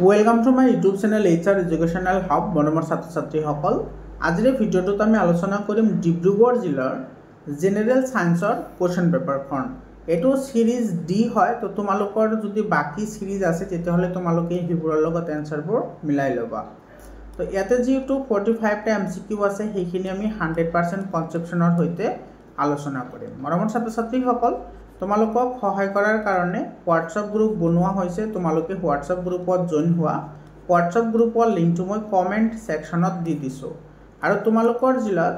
Welcome to my YouTube channel HR educational hub মৰমৰ ছাত্ৰ ছাত্ৰীসকল। আজিৰ ভিডিঅ'টোত আমি আলোচনা কৰিম ডিব্ৰুগড় জিলাৰ জেনেৰেল সায়েন্সৰ কোৱেশ্চন পেপাৰখন। এইটো সিৰিজ ডি হয়, তো তোমালোকৰ যদি বাকি সিৰিজ আছে তেতিয়াহ'লে তোমালোকে সেইবোৰৰ লগত এনসাৰবোৰ মিলাই ল'বা। তো ইয়াতে যেহেতু 45টা MCQ আছে সেইখিনি আমি 100% কনসেপশ্যনৰ সৈতে আলোচনা কৰিম। মৰমৰ ছাত্ৰ ছাত্ৰীসকল, তোমালোকক সহায় কৰাৰ কাৰণে হোৱাটছআপ গ্ৰুপ বনোৱা হৈছে। তোমালোকে হোৱাটছআপ গ্ৰুপত জইন হোৱা। হোৱাটছআপ গ্ৰুপৰ লিংকটো মই কমেণ্ট ছেকশ্যনত দি দিছোঁ। আৰু তোমালোকৰ জিলাত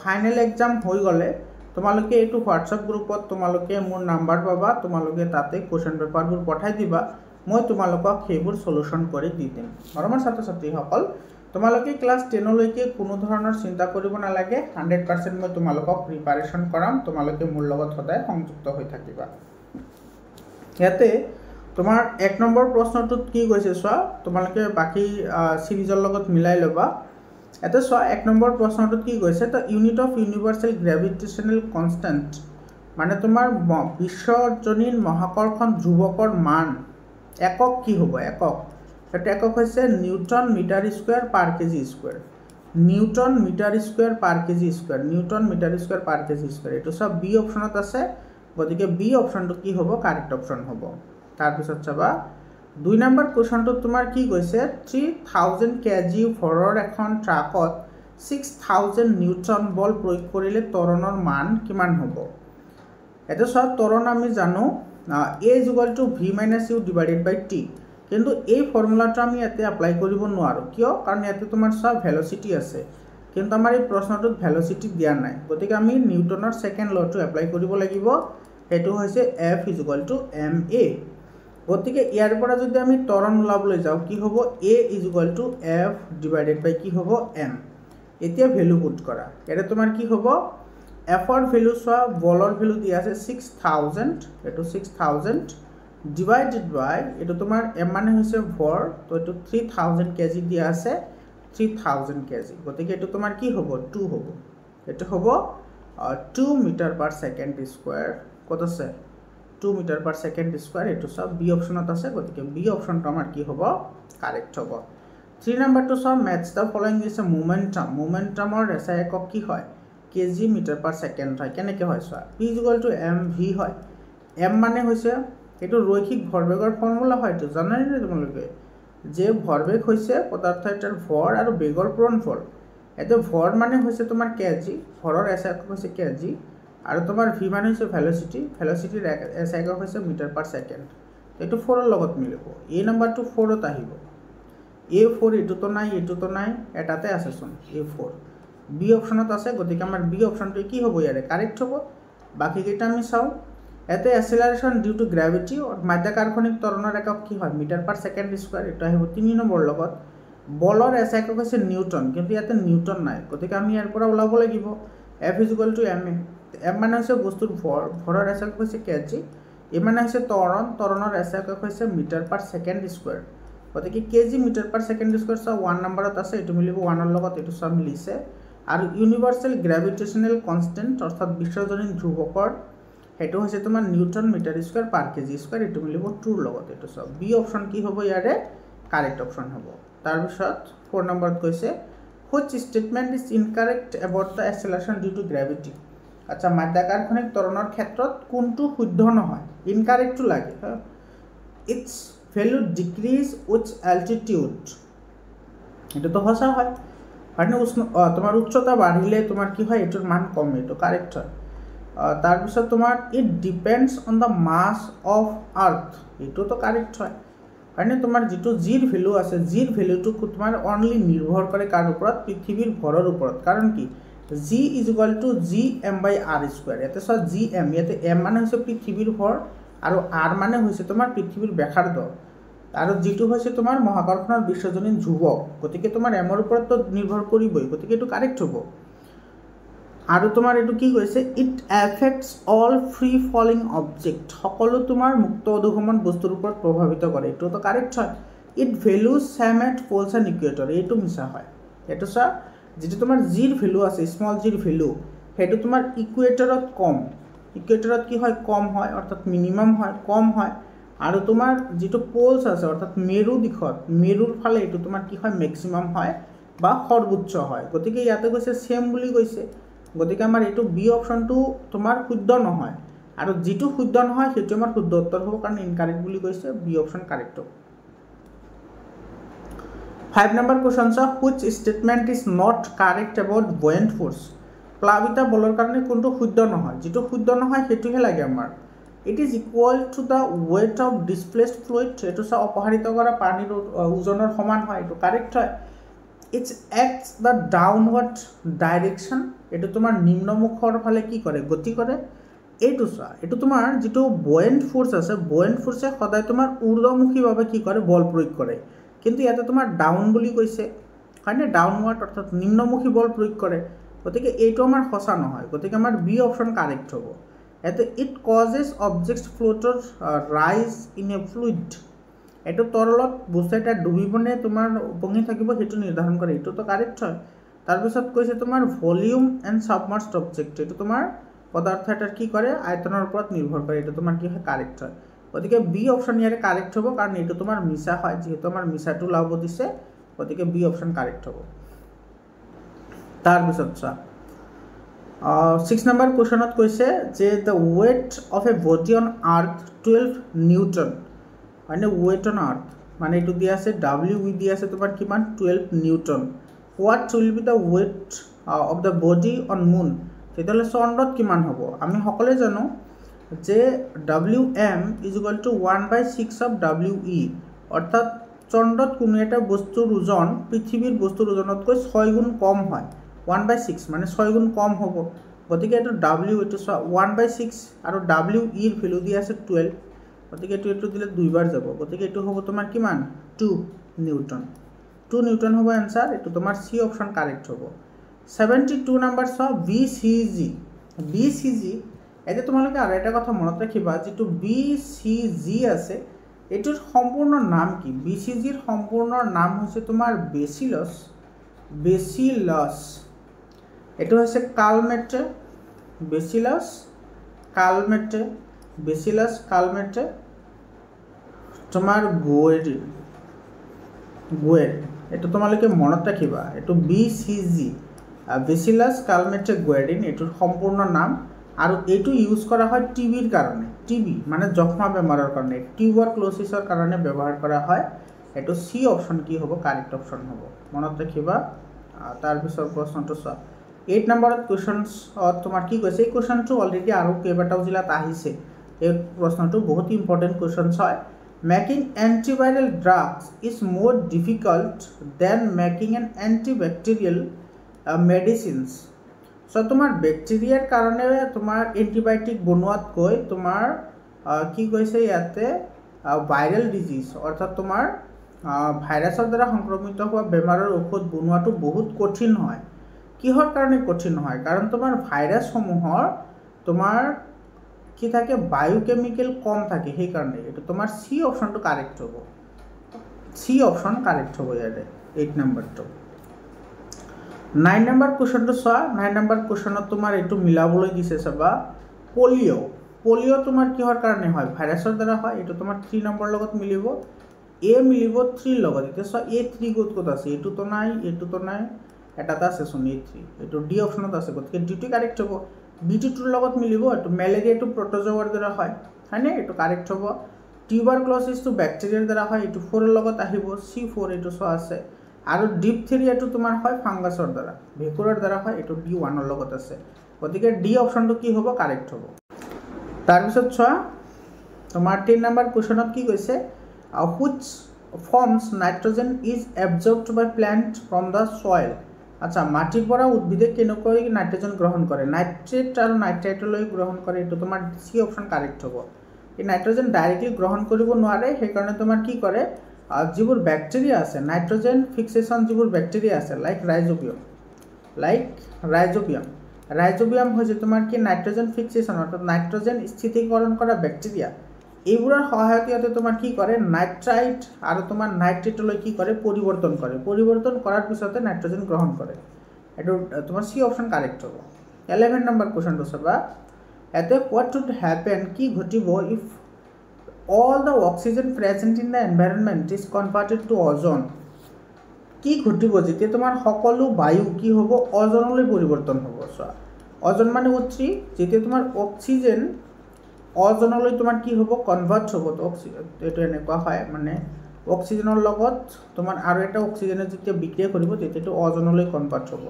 ফাইনেল এক্সাম হৈ গ'লে তোমালোকে এইটো হোৱাটছআপ গ্ৰুপত তোমালোকে মোৰ নাম্বাৰ পাবা। তোমালোকে তাতে কুৱেশ্যন পেপাৰবোৰ পঠাই দিবা, মই তোমালোকক সেইবোৰ সলিউশ্যন কৰি দি দিম। মৰমৰ ছাত্ৰ ছাত্ৰীসকল, তোমালোকে ক্লাছ 10লৈকে কোনো ধৰণৰ চিন্তা কৰিব নালাগে। 100% মই তোমালোকক প্ৰিপাৰেশ্যন কৰাম। তোমালোকে মোৰ লগত সদায় সংযুক্ত হৈ থাকিবা। ইয়াতে তোমাৰ 1 নম্বৰ প্ৰশ্নটোত কি কৈছে চোৱা, তোমালোকে বাকি সিৰিজৰ লগত মিলাই ল'বা। ইয়াতে চোৱা 1 নম্বৰ প্ৰশ্নটোত কি কৈছে, the unit of universal gravitational constant মানে তোমাৰ বিশ্বজনীন মহাকৰ্ষণ ধ্ৰুৱকৰ মান একক কি হ'ব? একক এটা একক হৈছে newton metre square per kg square. Newton metre square per kg square, newton metre square per kg square. এইটো সব বি অপশনত আছে, গতিকে বি অপশনটো কি হ'ব? কাৰেক্ট অপশন হ'ব। তাৰপিছত চাবা 2 নম্বৰ কুৱেশ্যনটোত তোমাৰ কি কৈছে, 3000 কেজি ভৰৰ এখন ট্ৰাকত 6000 নিউটন বল প্ৰয়োগ কৰিলে ত্বৰণৰ মান কিমান হ'ব? এটা চোৱা, ত্বৰণ আমি জানো A = V - U / T, কিন্তু এই ফৰ্মুলাটো আমি ইয়াতে এপ্লাই কৰিব নোৱাৰোঁ। কিয়? কাৰণ ইয়াতে তোমাৰ চোৱা ভেলচিটি আছে, কিন্তু আমাৰ এই প্ৰশ্নটোত ভেলচিটি দিয়া নাই। গতিকে আমি নিউটনৰ সেকেন্ড লটো এপ্লাই কৰিব লাগিব। সেইটো হৈছে F = ma। গতিকে ইয়াৰ পৰা যদি আমি ত্বৰণ ওলাবলৈ যাওঁ কি হ'ব? A = F / কি হ'ব? m। এতিয়া ভ্যালু পুট কৰা। এটা তোমাৰ কি হ'ব? F ৰ ভ্যালু চোৱা, বলৰ ভ্যালু দিয়া আছে 6000, এটো 6000 ডিভাইডেড বাই এটো তোমাৰ m মানে হৈছে ভৰ, তো এটো 3000 কেজি দিয়া আছে, 3000 কেজি। গতিকে এটো তোমাৰ কি হ'ব? 2 হ'ব। এটো হ'ব 2 মিটাৰ পাৰ সেকেন্ড স্কয়াৰ। কত আছে? 2 মিটাৰ পাৰ সেকেন্ড স্কয়াৰ। এটো সব বি অপশনত আছে, গতিকে বি অপশনটো আমাৰ কি হ'ব? কাৰেক্ট হ'ব। 3 নম্বৰটো সব ম্যাথছ দা ফলোইং দিছে মোমেন্টাম। মোমেন্টামৰ এসআই একক কি হয়? কেজি মিটাৰ পাৰ সেকেন্ড হয়। কেনেকৈ হয় চোৱা, p = mv হয়। m মানে হৈছে এইটো ৰৈখিক ভৰবেগৰ ফৰ্মুলা হয়, এইটো জানাই নে তোমালোকে, যে ভৰবেগ হৈছে পদাৰ্থ এটাৰ ভৰ আৰু বেগৰ পূৰণফল। এতে ভৰ মানে হৈছে তোমাৰ কেজি, ভৰৰ এসআই একক হৈছে কেজি, আৰু তোমাৰ v মানে হৈছে ভেলোচিটি, ভেলোচিটিৰ এসআই একক হৈছে মিটাৰ পাৰ সেকেন্ড। এইটো 4 ৰ লগত মিলিব। এই নাম্বাৰটো 4 ত আহিব। A4 এটোতো নাই, এটোতো নাই, এটাতে আছে চোন A4। বি অপশনত আছে, গতিকে আমাৰ বি অপশনটো কি হ'ব? ইয়াৰে কাৰেক্ট হ'ব। বাকি কেইটা আমি চাও। এতে এক্সেলাৰেশন ডিউ টু গ্ৰেভিটি, মাধ্যাকৰ্ষণিক ত্বৰণৰ একক কি হয়? Metre per second square. এটা আহিব 3 নম্বৰ লগত। বলৰ এসআই একক হৈছে নিউটন, কিন্তু ইয়াতে নিউটন নাই, গতিকে আমি ইয়াৰ পৰা ওলাব লাগিব F = ma। m মানে হৈছে বস্তুৰ ভৰ, ভৰৰ এসআই একক হৈছে কেজি, a মানে হৈছে ত্বৰণ, ত্বৰণৰ এসআই একক হৈছে মিটাৰ পাৰ সেকেন্ড স্কয়াৰ। গতিকে KG metre per second square সব 1 নম্বৰত আছে, এটো মিলিব 1 ৰ লগত, এটো সব মিলিছে। আৰু ইউনিভাৰ্সেল গ্ৰেভিটেশ্যনেল কনষ্টেণ্ট অৰ্থাৎ বিশ্বজনীন ধ্ৰুৱকৰ, সেইটো হৈছে তোমাৰ নিউটন মিটাৰ স্কয়াৰ পাৰ কেজি স্কয়াৰ। এটো মিলিব 2 ৰ লগত, এটো সব বি অপশন কি হ'ব? ইয়াৰে কাৰেক্ট অপশন হ'ব। তাৰপিছত 4 নম্বৰত কৈছে which statement is incorrect about the acceleration due to gravity। আচ্ছা, মাধ্যাকৰ্ষণিক ত্বৰণৰ ক্ষেত্ৰত কোনটো শুদ্ধ নহয়? ইনকাৰেক্টটো লাগে। its value decrease with altitude, এটা তো সঁচা হয়। মানে তোমাৰ উচ্চতা বাঢ়িলে তোমাৰ কি হয়? এটোৰ মান কমে, এটো কাৰেক্ট হয়। তাৰপিছত তোমাৰ it depends on the mass of earth, এটো তো কাৰেক্ট হয়। মানে তোমাৰ যেটো জিৰ ভ্যালু আছে, জিৰ ভ্যালুটো তোমাৰ অনলি নিৰ্ভৰ কৰে কাৰ ওপৰত? পৃথিৱীৰ ভৰৰ ওপৰত। কাৰণ কি? g = gm/r²। এতে চোৱা gm, ইয়াতে m মানে হৈছে পৃথিৱীৰ ভৰ আৰু r মানে হৈছে তোমাৰ পৃথিৱীৰ ব্যাসাৰ্ধ, আৰু যেটো হৈছে তোমাৰ মহাকৰ্ষণৰ বিশ্বজনীন ধ্ৰুৱক, গতিকে তোমাৰ m ৰ ওপৰত নিৰ্ভৰ কৰিবই, গতিকে এটো কাৰেক্ট হ'ব। আৰু তোমাৰ এটো কি কৈছে? It effects all free falling object, সকলো তোমাৰ মুক্ত অধোগমন বস্তুৰ ওপৰত প্ৰভাৱিত কৰে, এটো তো কাৰেক্ট হয়। It values same at poles and equator, এইটো মিছা হয়। এটো চোৱা, যেটো তোমাৰ জিৰ ভ্যালু আছে, স্মল জিৰ ভ্যালু, সেইটো তোমাৰ ইকুৱেটৰত কম। ইকুৱেটৰত কি হয়? কম হয়, অৰ্থাৎ মিনিমাম হয়, কম হয়। আৰু তোমাৰ যেটো পোলছ আছে অৰ্থাৎ মেৰু দিশত মেৰুৰ ফালে এটো তোমাৰ কি হয় ম্যাক্সিমাম হয় বা সৰ্বোচ্চ হয় গতিকে ইয়াতে কৈছে সেম বুলি কৈছে গতিকে আমাৰ এটো বি অপশনটো তোমাৰ শুদ্ধ নহয় আৰু যেটো শুদ্ধ নহয় সেটো আমাৰ শুদ্ধ উত্তৰ হ'ব কাৰণ ইনকাৰেক্ট বুলি কৈছে বি অপশন কাৰেক্ট হ'ব 5 number question is which statement is not correct about buoyant force প্লাবিত বলৰ কাৰণে কোনটো শুদ্ধ নহয় যেটো শুদ্ধ নহয় হেতুহে লাগে আমাৰ it is equal to the weight of displaced fluid এটো সা অপহাৰিত কৰা পানীৰ ওজনৰ সমান হয় এটো কাৰেক্ট হয় it acts the downward direction এটো তোমাৰ নিম্নমুখৰ ফালে কি কৰে গতি কৰে এটো সা এটো তোমাৰ যেটো buoyant force আছে buoyant force সদায় তোমাৰ ঊৰ্ধ্বমুখী ভাবে কি কৰে বল প্ৰয়োগ কৰে কিন্তু ইয়াতে তোমাৰ ডাউন বুলি কৈছে হয়নে ডাউনওয়াৰ্ড অৰ্থাৎ নিম্নমুখী বল প্ৰয়োগ কৰে গতিকে এইটো আমাৰ সঁচা নহয় গতিকে আমাৰ বি অপশন কাৰেক্ট হ'ব এতে ইট কজেস অবজেক্টস ফ্লোটৰ ৰাইজ ইন এ ফ্লুইড এটো তৰলত বস্তু এটা ডুবিবনে তোমাৰ উপঙি থাকিব হেতু নিৰ্ধাৰণ কৰে এটো তো কাৰেক্ট হয় তাৰ পিছত কৈছে তোমাৰ ভলিউম এন্ড সাবমাৰ্জড অবজেক্ট এটো তোমাৰ পদাৰ্থ এটাৰ কি কৰে আয়তনৰ ওপৰত নিৰ্ভৰ কৰে এটো তোমাৰ কি হয় কাৰেক্ট হয় গতিকে বি অপশন ইয়াৰে কাৰেক্ট হ'ব কাৰণ এটো তোমাৰ মিছা হয় যেহেতু আমাৰ মিছাটো লাভ দিছে গতিকে বি অপশন কাৰেক্ট হ'ব তাৰ পিছত 6 নম্বৰ কোৱেশ্চনত কৈছে যে the weight of a body on earth 12 Newton মানে weight on earth মানে এটো দিয়া আছে w দিয়া আছে তোমাৰ কিমান 12 Newton what will be the weight of the body on moon তেতিয়ালে চন্দ্ৰত কিমান হ'ব আমি সকলোৱে জানো যে Wm is equal to 1/6 of We অর্থাৎ চন্দ্ৰত কোনো এটা বস্তুৰ ওজন পৃথিৱীৰ বস্তুৰ ওজনতকৈ 6 গুণ কম হয় 1/6 মানে 6 গুণ কম হ'ব গতিকে এটো W এটো 1/6 আৰু W এৰ ভ্যালু দি আছে 12 গতিকে এটো দিলে দুইবাৰ যাব গতিকে এটো হ'ব তোমাৰ কিমান 2 নিউটন 2 নিউটন হ'ব आंसर এটো তোমাৰ সি অপশন কাৰেক্ট হ'ব 72 নম্বৰ BCG এতে তোমালোকে আৰু এটা কথা মনত ৰাখিবা যেটো BCG আছে এটোৰ সম্পূৰ্ণ নাম কি BCG ৰ সম্পূৰ্ণ নাম হৈছে তোমাৰ বেসিলাস এটো হৈছে কালমেট্ৰে বেসিলাস কালমেট্ৰে তোমাৰ গোয়েৰ এটো তোমালোকে মনত ৰাখিবা এটো BCG বেসিলাস কালমেট্ৰে গোয়েৰিন এটোৰ সম্পূৰ্ণ নাম আৰু এটো ইউজ কৰা হয় টিবিৰ কাৰণে টিবি মানে যক্ষ্মা বেমাৰৰ কাৰণে টিউবাৰকুলোসিছৰ কাৰণে ব্যৱহাৰ কৰা হয় এটো সি অপশন কি হ'ব কাৰেক্ট অপশন হ'ব মনত ৰাখিবা তাৰ পিছৰ প্ৰশ্নটো চোৱা 8 নম্বৰত কোৱেশ্চনছ তোমাৰ কি কৈছে এই কোৱেশ্চনটো অলৰেডি আৰু কেইবাটাও জিলাত আহিছে এই প্ৰশ্নটো বহুত ইম্পৰ্টেন্ট কোৱেশ্চনছ হয় making antiviral drugs is more difficult than making an antibacterial medicines so তোমাৰ ব্যাকটেৰিয়াৰ কাৰণে তোমাৰ এন্টিবায়োটিক বনোৱাতকৈ তোমাৰ কি কৈছে ইয়াতে ভাইৰাল ডিজিজ অৰ্থাৎ তোমাৰ ভাইৰাছৰ দ্বাৰা সংক্ৰমিত হোৱা বেমাৰৰ ঔষধ বনোৱাটো বহুত কঠিন হয় কিহৰ কাৰণে কঠিন হয় কাৰণ তোমাৰ ভাইৰাছ সমূহৰ তোমাৰ কি থাকে বায়োকেমিক্যাল কম থাকে সেই কাৰণে এটো তোমাৰ সি অপশনটো কাৰেক্ট হ'ব সি অপশন কাৰেক্ট হ'ব ইয়াতে 8 নম্বৰটো 9 নম্বৰ কোৱেশ্চনটো চোৱা 9 নম্বৰ কোৱেশ্চনত তোমাৰ এটো মিলাবলৈ দিছে চাবা পোলিও তোমাৰ কিহৰ কাৰণে হয় ভাইৰাছৰ দ্বাৰা হয় এটো তোমাৰ 3 নম্বৰ লগত মিলিব এ মিলিব 3 লগত এটা চোৱা A3 ক'ত আছে এটো তো নাই এটাটা আছে শুন A3 এটো ডি অপশনত আছে গতিকে ডিটো কারেক্ট হ'ব B2 লগত মিলিব এটো ম্যালেৰিয়া টু প্ৰটোজোৱাৰ দ্বাৰা হয় হয়নে এটো কাৰেক্ট হ'ব টিউবাৰকুলোসিছ টু ব্যাকটেৰিয়াৰ দ্বাৰা হয় এটো 4 লগত আহিব C4 এটো চোৱা আছে আৰু ডিপথেৰিয়াটো তোমাৰ হয় ফাংগাছৰ দ্বাৰা ভেকুৰৰ দ্বাৰা হয় এটো D1 ৰ লগত আছে গতিকে ডি অপশনটো কি হ'ব কাৰেক্ট হ'ব তাৰ পিছত চোৱা তোমাৰ 3 নম্বৰ কোৱেশ্চনত কি কৈছে which forms nitrogen is absorbed by plant from the soil আচ্ছা মাটিৰ পৰা উদ্ভিদে কেনেকৈ নাইট্ৰজেন গ্ৰহণ কৰে নাইট্ৰেট আৰু নাইট্ৰাইটলৈ গ্ৰহণ কৰে এটো তোমাৰ সি অপশন কাৰেক্ট হ'ব এই নাইট্ৰজেন ডাইৰেক্টলি গ্ৰহণ কৰিব নোৱাৰে সেই কাৰণে তোমাৰ কি কৰে যিবোৰ ব্যাকটেৰিয়া আছে নাইট্ৰজেন ফিক্সেশন যিবোৰ ব্যাকটেৰিয়া আছে লাইক ৰাইজোবিয়াম হৈছে তোমাৰ কি নাইট্ৰজেন ফিক্সেশন অৰ্থাৎ নাইট্ৰজেন স্থিতিকৰণ কৰা ব্যাকটেৰিয়া এইবোৰৰ সহায়তে তোমাৰ কি কৰে নাইট্ৰাইট আৰু তোমাৰ নাইট্ৰেটলৈ কি কৰে পৰিৱৰ্তন কৰাৰ পিছতে নাইট্ৰজেন গ্ৰহণ কৰে এটো তোমাৰ সি অপশন কাৰেক্ট হ'ব 11 নম্বৰ কোৱেশ্চনটো চাবা এতে what would happen কি ঘটিব if all the oxygen present in the environment is converted to ozone. কি ঘটিব যেতিয়া তোমাৰ সকলো বায়ু কি হ'ব অজনলৈ পৰিৱৰ্তন হ'ব চোৱা অজন মানে হচ্ছে যেতিয়া তোমাৰ অক্সিজেন অজনলৈ তোমাৰ কি হ'ব কনভাৰ্ট হ'ব তো এইটো এনেকুৱা হয় মানে অক্সিজেনৰ লগত তোমাৰ আৰু এটা অক্সিজেনে যেতিয়া বিক্ৰিয়া কৰিব তেতিয়াটো অজনলৈ কনভাৰ্ট হ'ব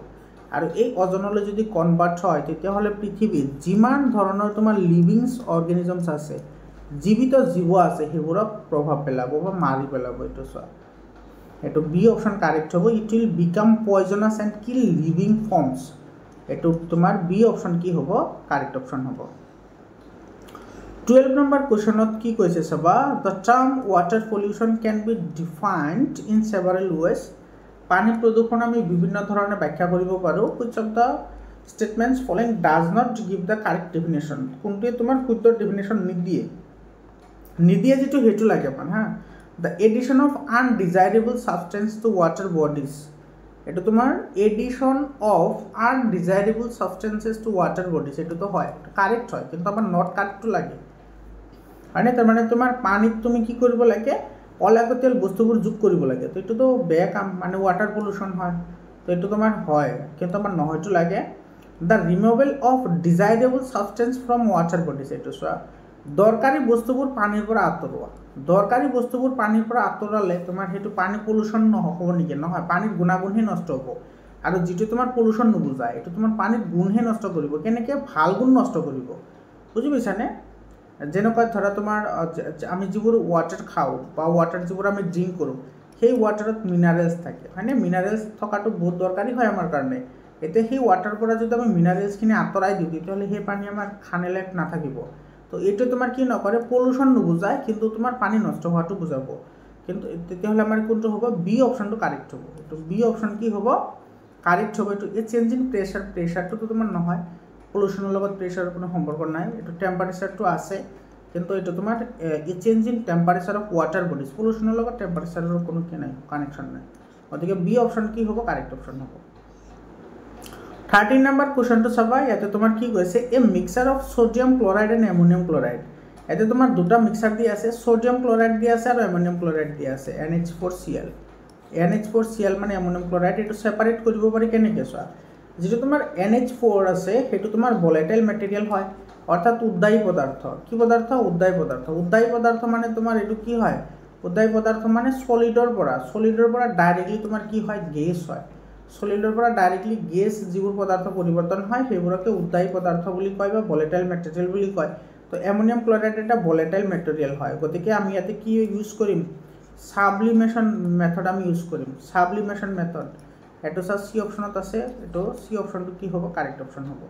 আৰু এই অজনলৈ যদি কনভাৰ্ট হয় তেতিয়াহ'লে পৃথিৱীত যিমান ধৰণৰ তোমাৰ লিভিংছ অৰ্গেনিজমছ আছে জীৱিত জীৱ আছে সেইবোৰক প্ৰভাৱ পেলাব বা মাৰি পেলাব এইটো চোৱা এইটো বি অপশ্যন কাৰেক্ট হ'ব it will become poisonous and kill living forms এইটো তোমাৰ বি অপশ্যন কি হ'ব কাৰেক্ট অপশ্যন হ'ব 12 নম্বৰ কোৱেশ্যনত কি কৈছে চাবা the term water pollution can be defined in several ways পানী প্ৰদূষণ আমি বিভিন্ন ধৰণে ব্যাখ্যা কৰিব পাৰোঁ which of the statements following does not give the correct definition কোনটোৱে তোমাৰ শুদ্ধ ডেফিনেশ্যন নিদিয়ে যেটো হেতু লাগে মান হা the addition of undesirable substance to water bodies এটো তোমাৰ addition of undesirable substances to water bodies এটো তো হয় কারেক্ট হয় কিন্তু আমার নট কারেক্ট লাগে মানে তার মানে তোমার পানিত তুমি কি কৰিব লাগে অলাগতিয়াল বস্তুবোৰ যোগ কৰিব লাগে তো এটো তো বেয়া কাম মানে ওয়াটার পলিউশন হয় তো এটো তোমার হয় কিন্তু আমার নহয়টো লাগে the removal of desirable substance from water bodies এটো সোয়া দরকারি বস্তুবোৰ পানিৰ পৰা আঁতৰোৱা দৰকাৰি বস্তুবোৰ পানিৰ পৰা আঁতৰালে তোমাৰ হেতু পানী পলিউশন নহ'ব নেকি নহয় পানীৰ গুণাগুণহে নষ্ট হ'ব আৰু যেটো তোমাৰ পলিউশন নুবুজায় এটো তোমাৰ পানীৰ গুণহে নষ্ট কৰিব কেনেকে ভাল গুণ নষ্ট কৰিব বুজি পাইছানে যেনেকৈ ধৰা তোমাৰ আমি যিবোৰ ওয়াটাৰ খাওঁ বা ওয়াটাৰ যিবোৰ আমি ড্ৰিংক কৰোঁ সেই ওয়াটাৰত মিনাৰেলছ থাকে হয়নে মিনাৰেলছ থকাটো বহুত দৰকাৰী হয় আমাৰ কাৰণে এতে সেই ওয়াটাৰ পৰা যদি আমি মিনাৰেলছখিনি আঁতৰাই দিওঁ তেতিয়াহ'লে সেই পানী আমাৰ খানেলে নাথাকিব তো এইটো তোমাৰ কি নকৰে পলিউশন নুবুজায় কিন্তু তোমাৰ পানী নষ্ট হোৱাটো বুজাব কিন্তু তেতিয়াহ'লে আমাৰ কোনটো হ'ব বি অপশ্যনটো কাৰেক্ট হ'ব তো বি অপশ্যন কি হ'ব কারেক্ট হবে তো এ চেঞ্জ ইন প্রেসারটো তো তোমার নহয় পলিউশনের লগত প্রেসারের কোনো সম্পর্ক নাই এটা টেম্পারেচারটো আছে কিন্তু এটা তোমার a change in temperature of water bodies পলিউশনের লগত টেম্পারেচারের কোনো কি নাই কানেকশন নাই ওদিকে বি অপশন কি হবে কারেক্ট অপশন হবে 13 নাম্বার কোশ্চেনটো চাবা ইয়াতে তোমার কি কৈছে a mixture of sodium chloride and ammonium chloride এতে তোমার দুটা মিক্সচার দি আছে সোডিয়াম ক্লোরাইড দি আছে আর অ্যামোনিয়াম ক্লোরাইড দি আছে NH4Cl NH4Cl মানে অ্যামোনিয়াম ক্লোরাইড এটো সেপারেট কৰিব পাৰি কেনেকৈ চোৱা যেটো তোমাৰ NH4 আছে হেতু তোমাৰ ভলাটাইল ম্যাটেৰিয়াল হয় অৰ্থাৎ উদ্দায়ী পদাৰ্থ কি পদাৰ্থ উদ্দায়ী পদাৰ্থ মানে তোমাৰ এটো কি হয় উদ্দায়ী পদাৰ্থ মানে সলিডৰ পৰা ডাইৰেক্টলি তোমাৰ কি হয় গেছ হয় সলিডৰ পৰা ডাইৰেক্টলি গেছ যিবোৰ পদাৰ্থ পৰিৱৰ্তন হয় সেইবোৰকে উদ্দায়ী পদাৰ্থ বুলি কয় বা ভলাটাইল ম্যাটেৰিয়াল বুলি কয় তো অ্যামোনিয়াম ক্লোৰাইড এটা ভলাটাইল ম্যাটেৰিয়াল হয় গতিকে আমি ইয়াতে কি ইউজ কৰিম সাবলিমেশন মেথড আমি ইউজ কৰিম সাবলিমেশন মেথড এটো সি অপশনত আছে এটো সি অপশনটো কি হ'ব কারেক্ট অপশন হ'ব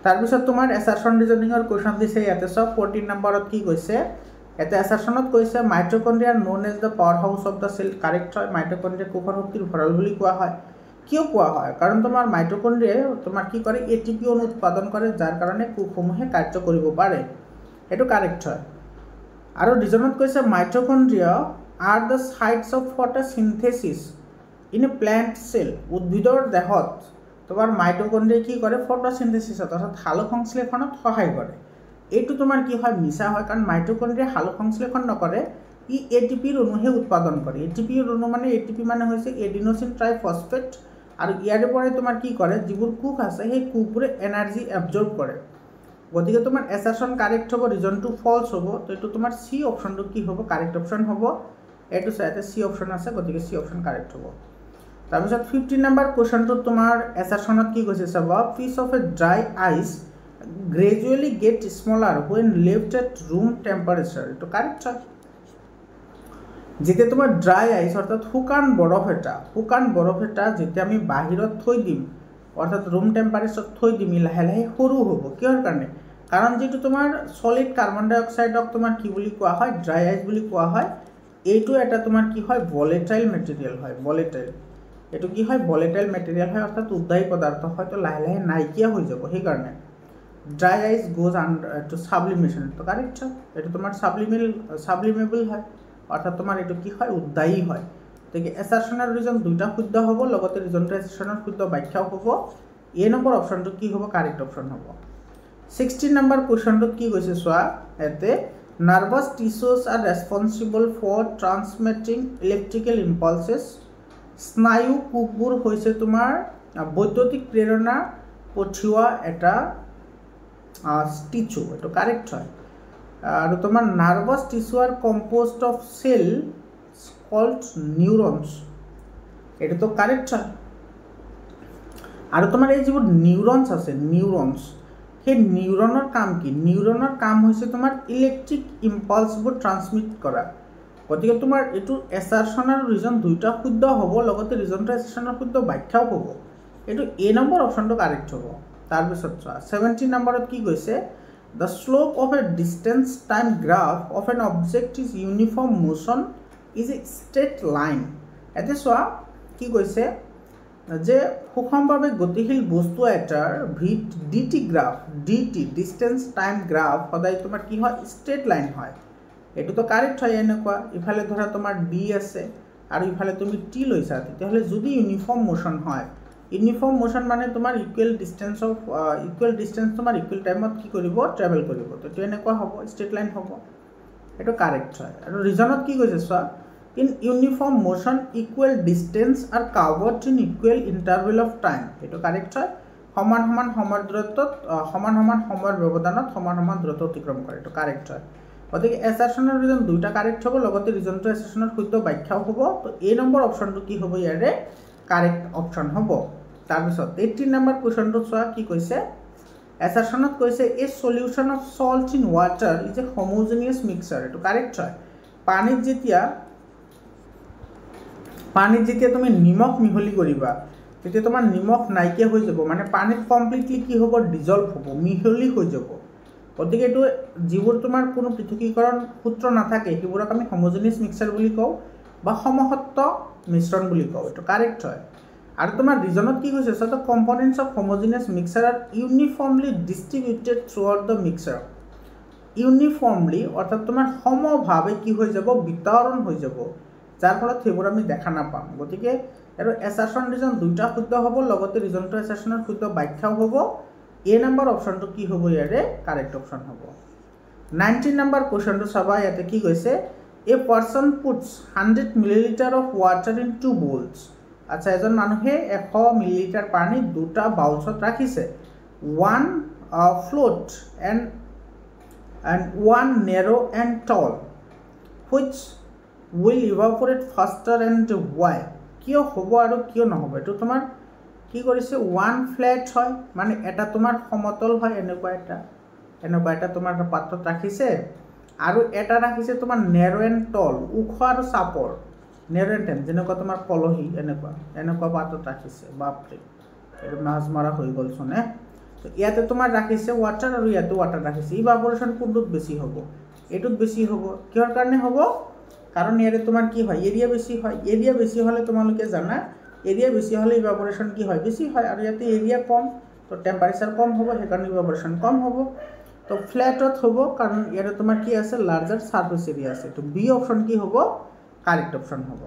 তাৰ পিছত তোমাৰ এসাৰশন ৰিজনিংৰ কোশ্চন দিছে ইয়াতে সব 14 নম্বৰত কি কৈছে এতে এসাৰশনত কৈছে mitochondria known as the power house of the cell correct হয় মাইটোকন্ড্ৰিয়া কোষৰ শক্তিৰ ভঁৰাল বুলি কোৱা হয় কিয় কোৱা হয় কাৰণ তোমাৰ মাইটোকন্ড্ৰিয়া তোমাৰ কি কৰে এটিপি অণু উৎপাদন কৰে যাৰ কাৰণে কোষসমূহে কাৰ্য কৰিব পাৰে এটো কাৰেক্ট হয় আৰু ৰিজনত কৈছে মাইটোকন্ড্ৰিয়া are the sites of photosynthesis in a plant cell উদ্ভিদৰ দেহত তোমাৰ মাইটোকন্ড্ৰিয়া কি কৰে ফটোসিনথেসিস অৰ্থাৎ সালোক সংশ্লেষণত সহায় কৰে এইটো তোমাৰ কি হয় মিছা হয় কাৰণ মাইটোকন্ড্ৰিয়া সালোক সংশ্লেষণ নকৰে ই এটিপিৰ অণুহে উৎপাদন কৰে এটিপিৰ অণু মানে এটিপি মানে হৈছে এডিনোসিন ট্ৰাইফসফেট আৰু ইয়াৰে পৰা তোমাৰ কি কৰে যিবোৰ কোষ আছে সেই কোষবোৰে এনাৰ্জি এবজৰ্ব কৰে গতিকে তোমাৰ এসাৰশন কাৰেক্ট হ'ব ৰিজনটো ফলস হ'ব তো এটো তোমাৰ সি অপশনটো কি হ'ব কারেক্ট অপশন হ'ব এটো সাথে সি অপশন আছে গতিকে সি অপশন কারেক্ট হ'ব তাৰপিছত 15 নম্বৰ কোশ্চনটো তোমাৰ এসাৰশনত কি কৈছে চাবা piece of a dry ice gradually get smaller when left at room temperature এটো কাৰেক্ট হয় যেতিয়া তোমাৰ ড্ৰাই আইস অৰ্থাৎ শুকান বৰফ এটা যেতিয়া আমি বাহিৰত থৈ দিম অৰ্থাৎ ৰুম টেম্পাৰেচাৰ থৈ দিম লাহে লাহে সৰু হ'ব কিহৰ কাৰণে কাৰণ যেটো তোমাৰ সলিড কাৰ্বন ডাই অক্সাইডক তোমাৰ কি বুলি কোৱা হয় ড্ৰাই আইস বুলি কোৱা হয় এইটো এটা তোমাৰ কি হয় ভলাটাইল ম্যাটেৰিয়াল হয় ভলাটাইল এটো কি হয় ভলাটাইল ম্যাটেৰিয়াল হয় অৰ্থাৎ উদ্দায়ী পদাৰ্থ হয়তো লাহে লাহে নাইকিয়া হৈ যাব সেই কাৰণে ড্ৰাই আইস গোজ আন্ডাৰ টু সাবলিমেশন তো কাৰেক্ট এটো তোমাৰ সাবলিমেবল হয় অৰ্থাৎ তোমাৰ এটো কি হয় উদ্দায়ী হয় তেকে এসাৰশনৰ ৰিজন দুইটা শুদ্ধ হ'ব লগতে ৰিজনটো এসাৰশনৰ শুদ্ধ ব্যাখ্যাও হ'ব এ নম্বৰ অপশনটো কি হ'ব কাৰেক্ট অপশন হ'ব 16 নম্বৰ কোশ্চনটো কি কৈছে সোৱা এতে Nervous tissues are responsible for transmitting electrical impulses. স্নায়ু কোষবোৰ হৈছে তোমাৰ বৈদ্যুতিক প্ৰেৰণা পঠিওৱা এটা টিস্যু, এইটো কাৰেক্ট হয়। আৰু তোমাৰ nervous tissue are composed of cell called neurons, এইটোতো কাৰেক্ট হয়। আৰু তোমাৰ এই যিবোৰ নিউৰনছ আছে, নিউৰনছ, সেই নিউৰনৰ কাম কি? নিউৰনৰ কাম হৈছে তোমাৰ ইলেক্ট্ৰিক ইম্পালছবোৰ ট্ৰান্সমিট কৰা। গতিকে তোমাৰ এইটো এছাৰশ্যন আৰু ৰিজন দুইটা শুদ্ধ হ'ব, লগতে ৰিজনটো এছাৰশ্যনৰ শুদ্ধ ব্যাখ্যাও হ'ব। এইটো এ নম্বৰ অপশ্যনটো কাৰেক্ট হ'ব। তাৰপিছত চোৱা 17 নম্বৰত কি কৈছে? The slope of a distance time graph of an object is uniform motion is a straight line. এতিয়া চোৱা কি কৈছে যে সুষমভাৱে গতিশীল বস্তু এটাৰ DT graph, DT distance time graph সদায় তোমাৰ কি হয়? ষ্ট্ৰেট লাইন হয়। এইটোতো কাৰেক্ট হয়। এনেকুৱা ইফালে ধৰা তোমাৰ ডি আছে আৰু ইফালে তুমি টি লৈছা, তেতিয়াহ'লে যদি ইউনিফৰ্ম মোশ্যন হয়, ইউনিফৰ্ম মোশ্যন মানে তোমাৰ ইকুৱেল ডিষ্টেঞ্চ তোমাৰ ইকুৱেল টাইমত কি কৰিব? ট্ৰেভেল কৰিব। তো এনেকুৱা হ'ব, ষ্ট্ৰেট লাইন হ'ব। এইটো কাৰেক্ট হয়। আৰু ৰিজনত কি কৈছে চোৱা? In uniform motion equal distance R covered in equal interval of time, এইটো কাৰেক্ট হয়। সমান সমান সময়ৰ দূৰত্বত সমান সমান সময়ৰ ব্যৱধানত সমান সমান দূৰত্ব অতিক্ৰম কৰে, এইটো কাৰেক্ট হয়। গতিকে এছাৰশ্যনৰ ৰিজন দুইটা কাৰেক্ট হ'ব, লগতে ৰিজনটো এছাৰশ্যনৰ শুদ্ধ ব্যাখ্যাও হ'ব। তো এ নম্বৰ অপশ্যনটো কি হ'ব? ইয়াৰে কাৰেক্ট অপশ্যন হ'ব। তাৰপিছত 18 নম্বৰ কুৱেশ্যনটো চোৱা কি কৈছে? এছাৰশ্যনত কৈছে a solution of salt in water is a homogeneous mixture, এইটো কাৰেক্ট হয়। পানীত যেতিয়া তুমি নিমখ মিহলি কৰিবা, তেতিয়া তোমাৰ নিমখ নাইকিয়া হৈ যাব, মানে পানীত কমপ্লিটলি কি হ'ব? ডিজলভ হ'ব, মিহলি হৈ যাব। গতিকে এইটো যিবোৰ তোমাৰ কোনো পৃথকীকৰণ সূত্ৰ নাথাকে সেইবোৰক আমি হোমোজেনিয়াছ মিক্সাৰ বুলি কওঁ বা সমসত্ব মিশ্ৰণ বুলি কওঁ, এইটো কাৰেক্ট হয়। আৰু তোমাৰ ৰিজনত কি কৈছে? So' the components of homogeneous mixture are uniformly distributed through out the mixture. Uniformly অৰ্থাৎ তোমাৰ সমভাৱে কি হৈ যাব? বিতৰণ হৈ যাব, যাৰ ফলত সেইবোৰ আমি দেখা নাপাম। গতিকে আৰু এছাৰশ্যন ৰিজন দুইটা শুদ্ধ হ'ব, লগতে ৰিজনটো এছাৰশ্যনৰ শুদ্ধ ব্যাখ্যাও হ'ব। এ নম্বৰ অপশ্যনটো কি হ'ব? ইয়াৰে কাৰেক্ট অপশ্যন হ'ব। 19 নম্বৰ কুৱেশ্যনটো চাবা, ইয়াতে কি কৈছে? A person পুটছ 100 millilitre of water in 2 bowls। আচ্ছা, এজন মানুহে 100 মিলিলিটাৰ পানী দুটা বাউলছত ৰাখিছে। 1 float and 1 narrow and tall, which will evaporate faster and why? কিয় হ'ব আৰু কিয় নহ'ব? এইটো তোমাৰ কি কৰিছে? 1 flat হয়, মানে এটা তোমাৰ সমতল হয়, এনেকুৱা এটা তোমাৰ পাত্ৰত ৰাখিছে, আৰু এটা ৰাখিছে তোমাৰ নেৰো এণ্ড টল, ওখ আৰু চাপৰ, নেৰো এণ্ড টেন, যেনেকুৱা তোমাৰ কলহী, এনেকুৱা পাত্ৰত ৰাখিছে। বাপৰে, এইটো মাছ মৰা হৈ গ'লচোন। তো ইয়াতে তোমাৰ ৰাখিছে ৱাটাৰ আৰু ইয়াতে ৱাটাৰ ৰাখিছে। ইভাপোৰেশ্যন কোনটোত বেছি হ'ব? এইটোত বেছি হ'ব। কিহৰ কাৰণে হ'ব? কাৰণ ইয়াতে তোমাৰ কি হয়? এৰিয়া বেছি হয়। এৰিয়া বেছি হ'লে তোমালোকে জানা, এৰিয়া বেছি হ'লে ইভাপোৰেশ্যন কি হয়? বেছি হয়। আৰু ইয়াতে এৰিয়া কম, তো টেম্পাৰেচাৰ কম হ'ব, সেইকাৰণে ইভাপোৰেশ্যন কম হ'ব। তো ফ্লেটত হ'ব, কাৰণ ইয়াতে তোমাৰ কি আছে? লাৰ্জাৰ ছাৰ্ফেচ এৰিয়া আছে। তো বি অপশ্যন কি হ'ব? কাৰেক্ট অপশ্যন হ'ব।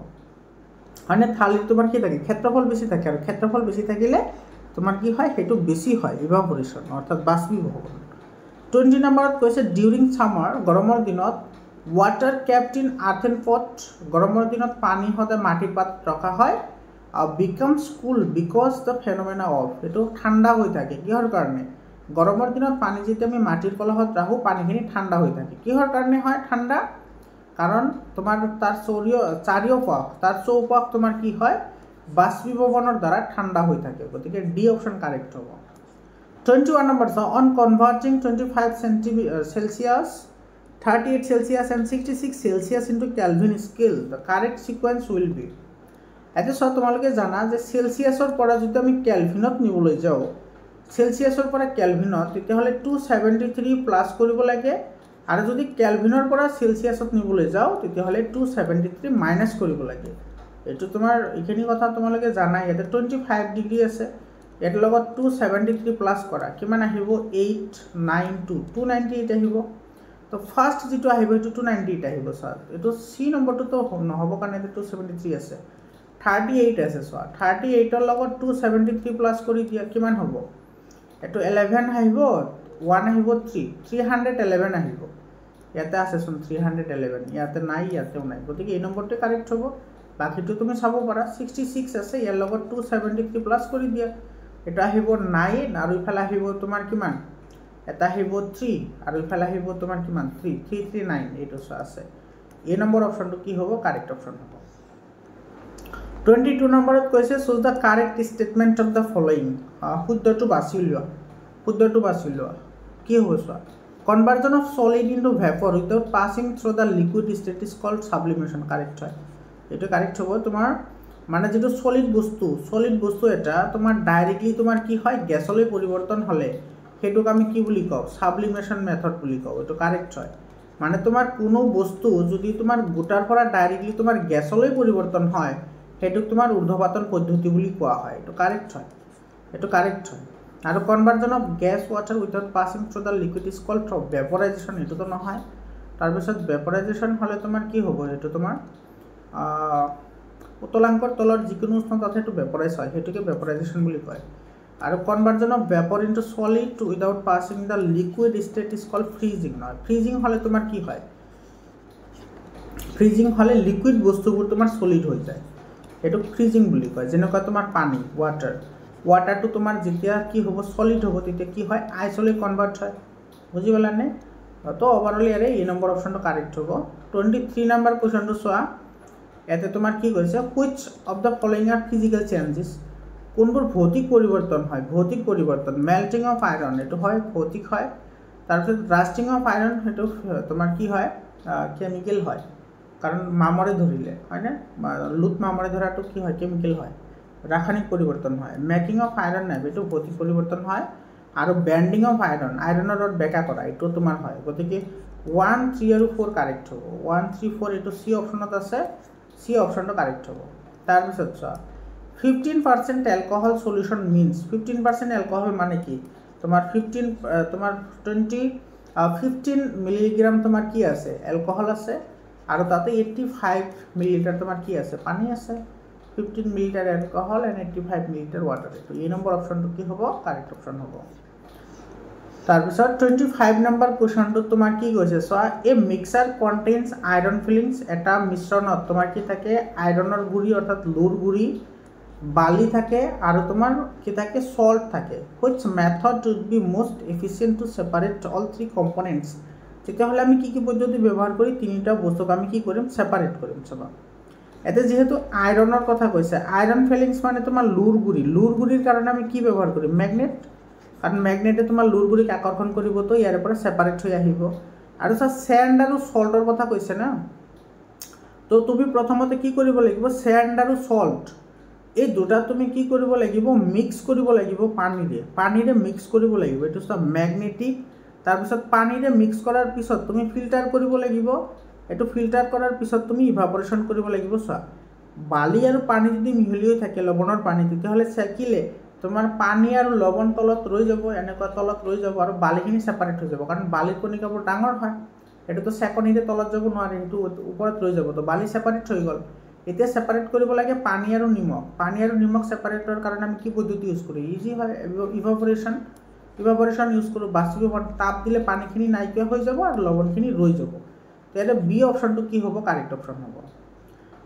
মানে থালিত তোমাৰ কি থাকে? ক্ষেত্ৰফল বেছি থাকে, আৰু ক্ষেত্ৰফল বেছি থাকিলে তোমাৰ কি হয়? সেইটো বেছি হয়, ইভাপোৰেশ্যন অৰ্থাৎ বাষ্পীভৱন। 20 নম্বৰত কৈছে ডিউৰিং ছামাৰ, গৰমৰ দিনত ৱাটাৰ কেপ্ট ইন আৰ্থেন পট, গৰমৰ দিনত পানী সদায় মাটিৰ পাত্ৰত ৰখা হয়। Becomes cool because the ফেনমেনা of, এইটো ঠাণ্ডা হৈ থাকে। কিহৰ কাৰণে? গৰমৰ দিনত পানী যেতিয়া আমি মাটিৰ কলহত ৰাখোঁ, পানীখিনি ঠাণ্ডা হৈ থাকে। কিহৰ কাৰণে হয় ঠাণ্ডা? কাৰণ তোমাৰ তাৰ চৌপাশ তোমাৰ কি হয়? বাষ্পীভৱনৰ দ্বাৰা ঠাণ্ডা হৈ থাকে। গতিকে ডি অপশ্যন কাৰেক্ট হ'ব। 21 নম্বৰ চাওঁ, on converting 25 Celsius, 38 Celsius and 66 Celsius into Kelvin scale, the correct sequence will be। এতিয়া চোৱা, তোমালোকে জানা যে চেলচিয়াছৰ পৰা যদি আমি কেলভিনত নিবলৈ যাওঁ, চেলচিয়াছৰ পৰা কেলভিনত, তেতিয়াহ'লে 273 প্লাছ কৰিব লাগে, আৰু যদি কেলভিনৰ পৰা চেলচিয়াছত নিবলৈ যাওঁ, তেতিয়াহ'লে 273 মাইনাছ কৰিব লাগে। এইটো তোমাৰ এইখিনি কথা তোমালোকে জানা। ইয়াতে 25 ডিগ্ৰী আছে, ইয়াৰ লগত 273 প্লাছ কৰা, কিমান আহিব? 892, 298 আহিব। তো ফাৰ্ষ্ট যিটো আহিব সেইটো 298 আহিব। চোৱা, এইটো চি নম্বৰটোতো নহ'ব, কাৰণ এইটো 273 আছে, 38 আছে। চোৱা, 38ৰ লগত 273 প্লাছ কৰি দিয়া, কিমান হ'ব? এইটো 11 আহিব, 1 আহিব 311 আহিব। ইয়াতে আছেচোন 311 ইয়াতে নাই ইয়াতেও নাই গতিকে এই নম্বৰটো কাৰেক্ট হ'ব বাকিটো তুমি চাব পাৰা 66 আছে ইয়াৰ লগত 273 প্লাস কৰি দিয়া এটা আহিব 9 আৰু ইফালে আহিব তোমাৰ কিমান এটা আহিব 3 আৰু ইফালে আহিব তোমাৰ কিমান 339 এইটো আছে এই নম্বৰ অপশনটো কি হ'ব কাৰেক্ট অপশন হ'ব 22 নম্বৰত কৈছে choose the correct statement of the following শুদ্ধটো বাছি লোৱা কি হ'ব চোৱা conversion of solid into vapor without passing through the liquid state is called sublimation correct হয় এটা কারেক্ট হবে তোমার মানে যেটো সলিড বস্তু এটা তোমার ডাইরেক্টলি তোমার কি হয় গ্যাসলৈ পরিবর্তন হলে হেতুক আমি কি বুলি কও সাবলিমেশন মেথড বুলি কও এটা কারেক্ট হয় মানে তোমার কোনো বস্তু যদি তোমার গোটার পৰা ডাইৰেক্টলি তোমাৰ গ্যাসলৈ পৰিবৰ্তন হয় হেতুক তোমাৰ ঊৰ্ধ্বপাতন পদ্ধতি বুলি কোৱা হয় এটা কাৰেক্ট হয় আৰু conversion of gas water without passing through the liquid is called vaporization এটা তো নহয় তাৰ পিছত ভেপৰাইজেশন হলে তোমাৰ কি হ'ব এটা তোমাৰ উতলাঙ্কৰ তলৰ যিকোনো উষ্ণতাত হেতু ভেপৰাইজ হয় হেতুকে ভেপৰাইজেশন বুলি কয় আৰু conversion of vapour into solid without passing the liquid state is called freezing নহয় ফ্ৰিজিং হলে তোমাৰ কি হয় ফ্ৰিজিং হলে লিকুইড বস্তুবোৰ তোমাৰ সলিড হৈ যায় এটো ফ্ৰিজিং বুলি কয় যেনেকুৱা তোমাৰ পানী ওয়াটাৰটো তোমাৰ যেতিয়া কি হ'ব সলিড হ'ব তেতিয়া কি হয় আইসলৈ কনভার্ট হয় বুজি পালানে তো ওভারঅল ইয়াৰে এই নম্বৰ অপশনটো কাৰেক্ট হ'ব 23 নম্বৰ কোৱেশ্চনটো চোৱা এতে তোমাৰ কি কৈছে which of the following are physical changes কোনবোৰ ভৌতিক পৰিৱৰ্তন মেল্টিং অফ আয়ৰন এটো হয় ভৌতিক হয় তাৰপিছত ৰাস্টিং অফ আয়ৰন হেতু তোমাৰ কি হয় কেমিক্যাল হয় কাৰণ মামৰে ধৰিলে হয় না লুট মামৰে ধৰাটো কি হয় কেমিক্যাল হয় ৰাসায়নিক পৰিৱৰ্তন হয় মেকিং অফ আয়ৰন নাই এটো ভৌতিক পৰিৱৰ্তন হয় আৰু বেন্ডিং অফ আয়ৰনৰ ডট বেকা কৰা এটো তোমাৰ হয় গতিকে 1 3 আৰু 4 কারেক্ট হ'ব 1 3 4 এটো সি অপশনত আছে সি অপশনটো কারেক্ট হ'ব তাৰ পিছত চোৱা 15% অ্যালকোহল সলিউশন মিন্স 15% অ্যালকোহল মানে কি তোমাৰ 15 তোমাৰ 15 মিলিগ্ৰাম তোমাৰ কি আছে অ্যালকোহল আছে আৰু তাতে 85 মিলিলিটাৰ তোমাৰ কি আছে পানী আছে 15 millilitre alcohol and 85 millilitre water তো এই নম্বৰ অপশনটো কি হ'ব কাৰেক্ট অপশন হ'ব তাৰ পিছত 25 নম্বৰ কোৱেশ্চনটো তোমাৰ কি কৈছে সো এ মিক্সাৰ কন্টেইনস আয়ৰন ফিলিংস এটা মিশ্ৰণত তোমাৰ কি থাকে আয়ৰনৰ গুৰি অৰ্থাৎ লোৰ গুৰি বালি থাকে আৰু তোমাৰ কি থাকে সল্ট থাকে which method would be most efficient to separate all three components তেতিয়া হলে আমি কি পদ্ধতি ব্যৱহাৰ কৰি তিনিটা বস্তুক আমি কি কৰিম সেপাৰেট কৰিম চাবা এতে যেহেতু আয়ৰনৰ কথা কৈছে আয়ৰন ফিলিংস মানে তোমাৰ লোৰ গুৰিৰ কাৰণে আমি কি ব্যৱহাৰ কৰিম ম্যাগনেট কাৰণ ম্যাগনেটে তোমাৰ লোৰ গুৰিক আকৰ্ষণ কৰিব তো ইয়াৰ পৰা সেপাৰেট হৈ আহিব আৰু স্যান্ড আৰু সল্টৰ কথা কৈছে না তো তুমি প্ৰথমতে কি কৰিব লাগিব স্যান্ড আৰু সল্ট এই দুটা তুমি কি কৰিব লাগিব মিক্স কৰিব লাগিব পানীৰে মিক্স কৰিব লাগিব এটো সব ম্যাগনেটিক তাৰ পিছত পানীৰে মিক্স কৰাৰ পিছত তুমি ফিল্টাৰ কৰিব লাগিব এটো ফিল্টাৰ কৰাৰ পিছত তুমি ইভাপোৰেশন কৰিব লাগিব সা বালি আৰু পানী যদি মিহলি হৈ থাকে লবণৰ পানী তেতিয়া হলে সেকিলে তোমাৰ পানী আৰু লবণ তলত ৰৈ যাব এনেকুৱা তলত ৰৈ যাব আৰু বালিখিনি সেপাৰেট হৈ যাব কাৰণ বালিৰ কণিকাবোৰ ডাঙৰ হয় এটো তো সেকনিতে তলত যাব নোৱাৰে এটো ওপৰত ৰৈ যাব তো বালি সেপাৰেট হৈ গল এতিয়া সেপাৰেট কৰিব লাগে পানী আৰু নিমখ সেপাৰেটৰ কাৰণে আমি কি পদ্ধতি ইউজ কৰো ইজি হয় ইভাপোৰেশন ইউজ কৰো বাষ্পীভবন তাপ দিলে পানীখিনি নাইকিয়া হৈ যাব আৰু লবণখিনি ৰৈ যাব তেনে বি অপশনটো কি হ'ব কাৰেক্ট অপশন হ'ব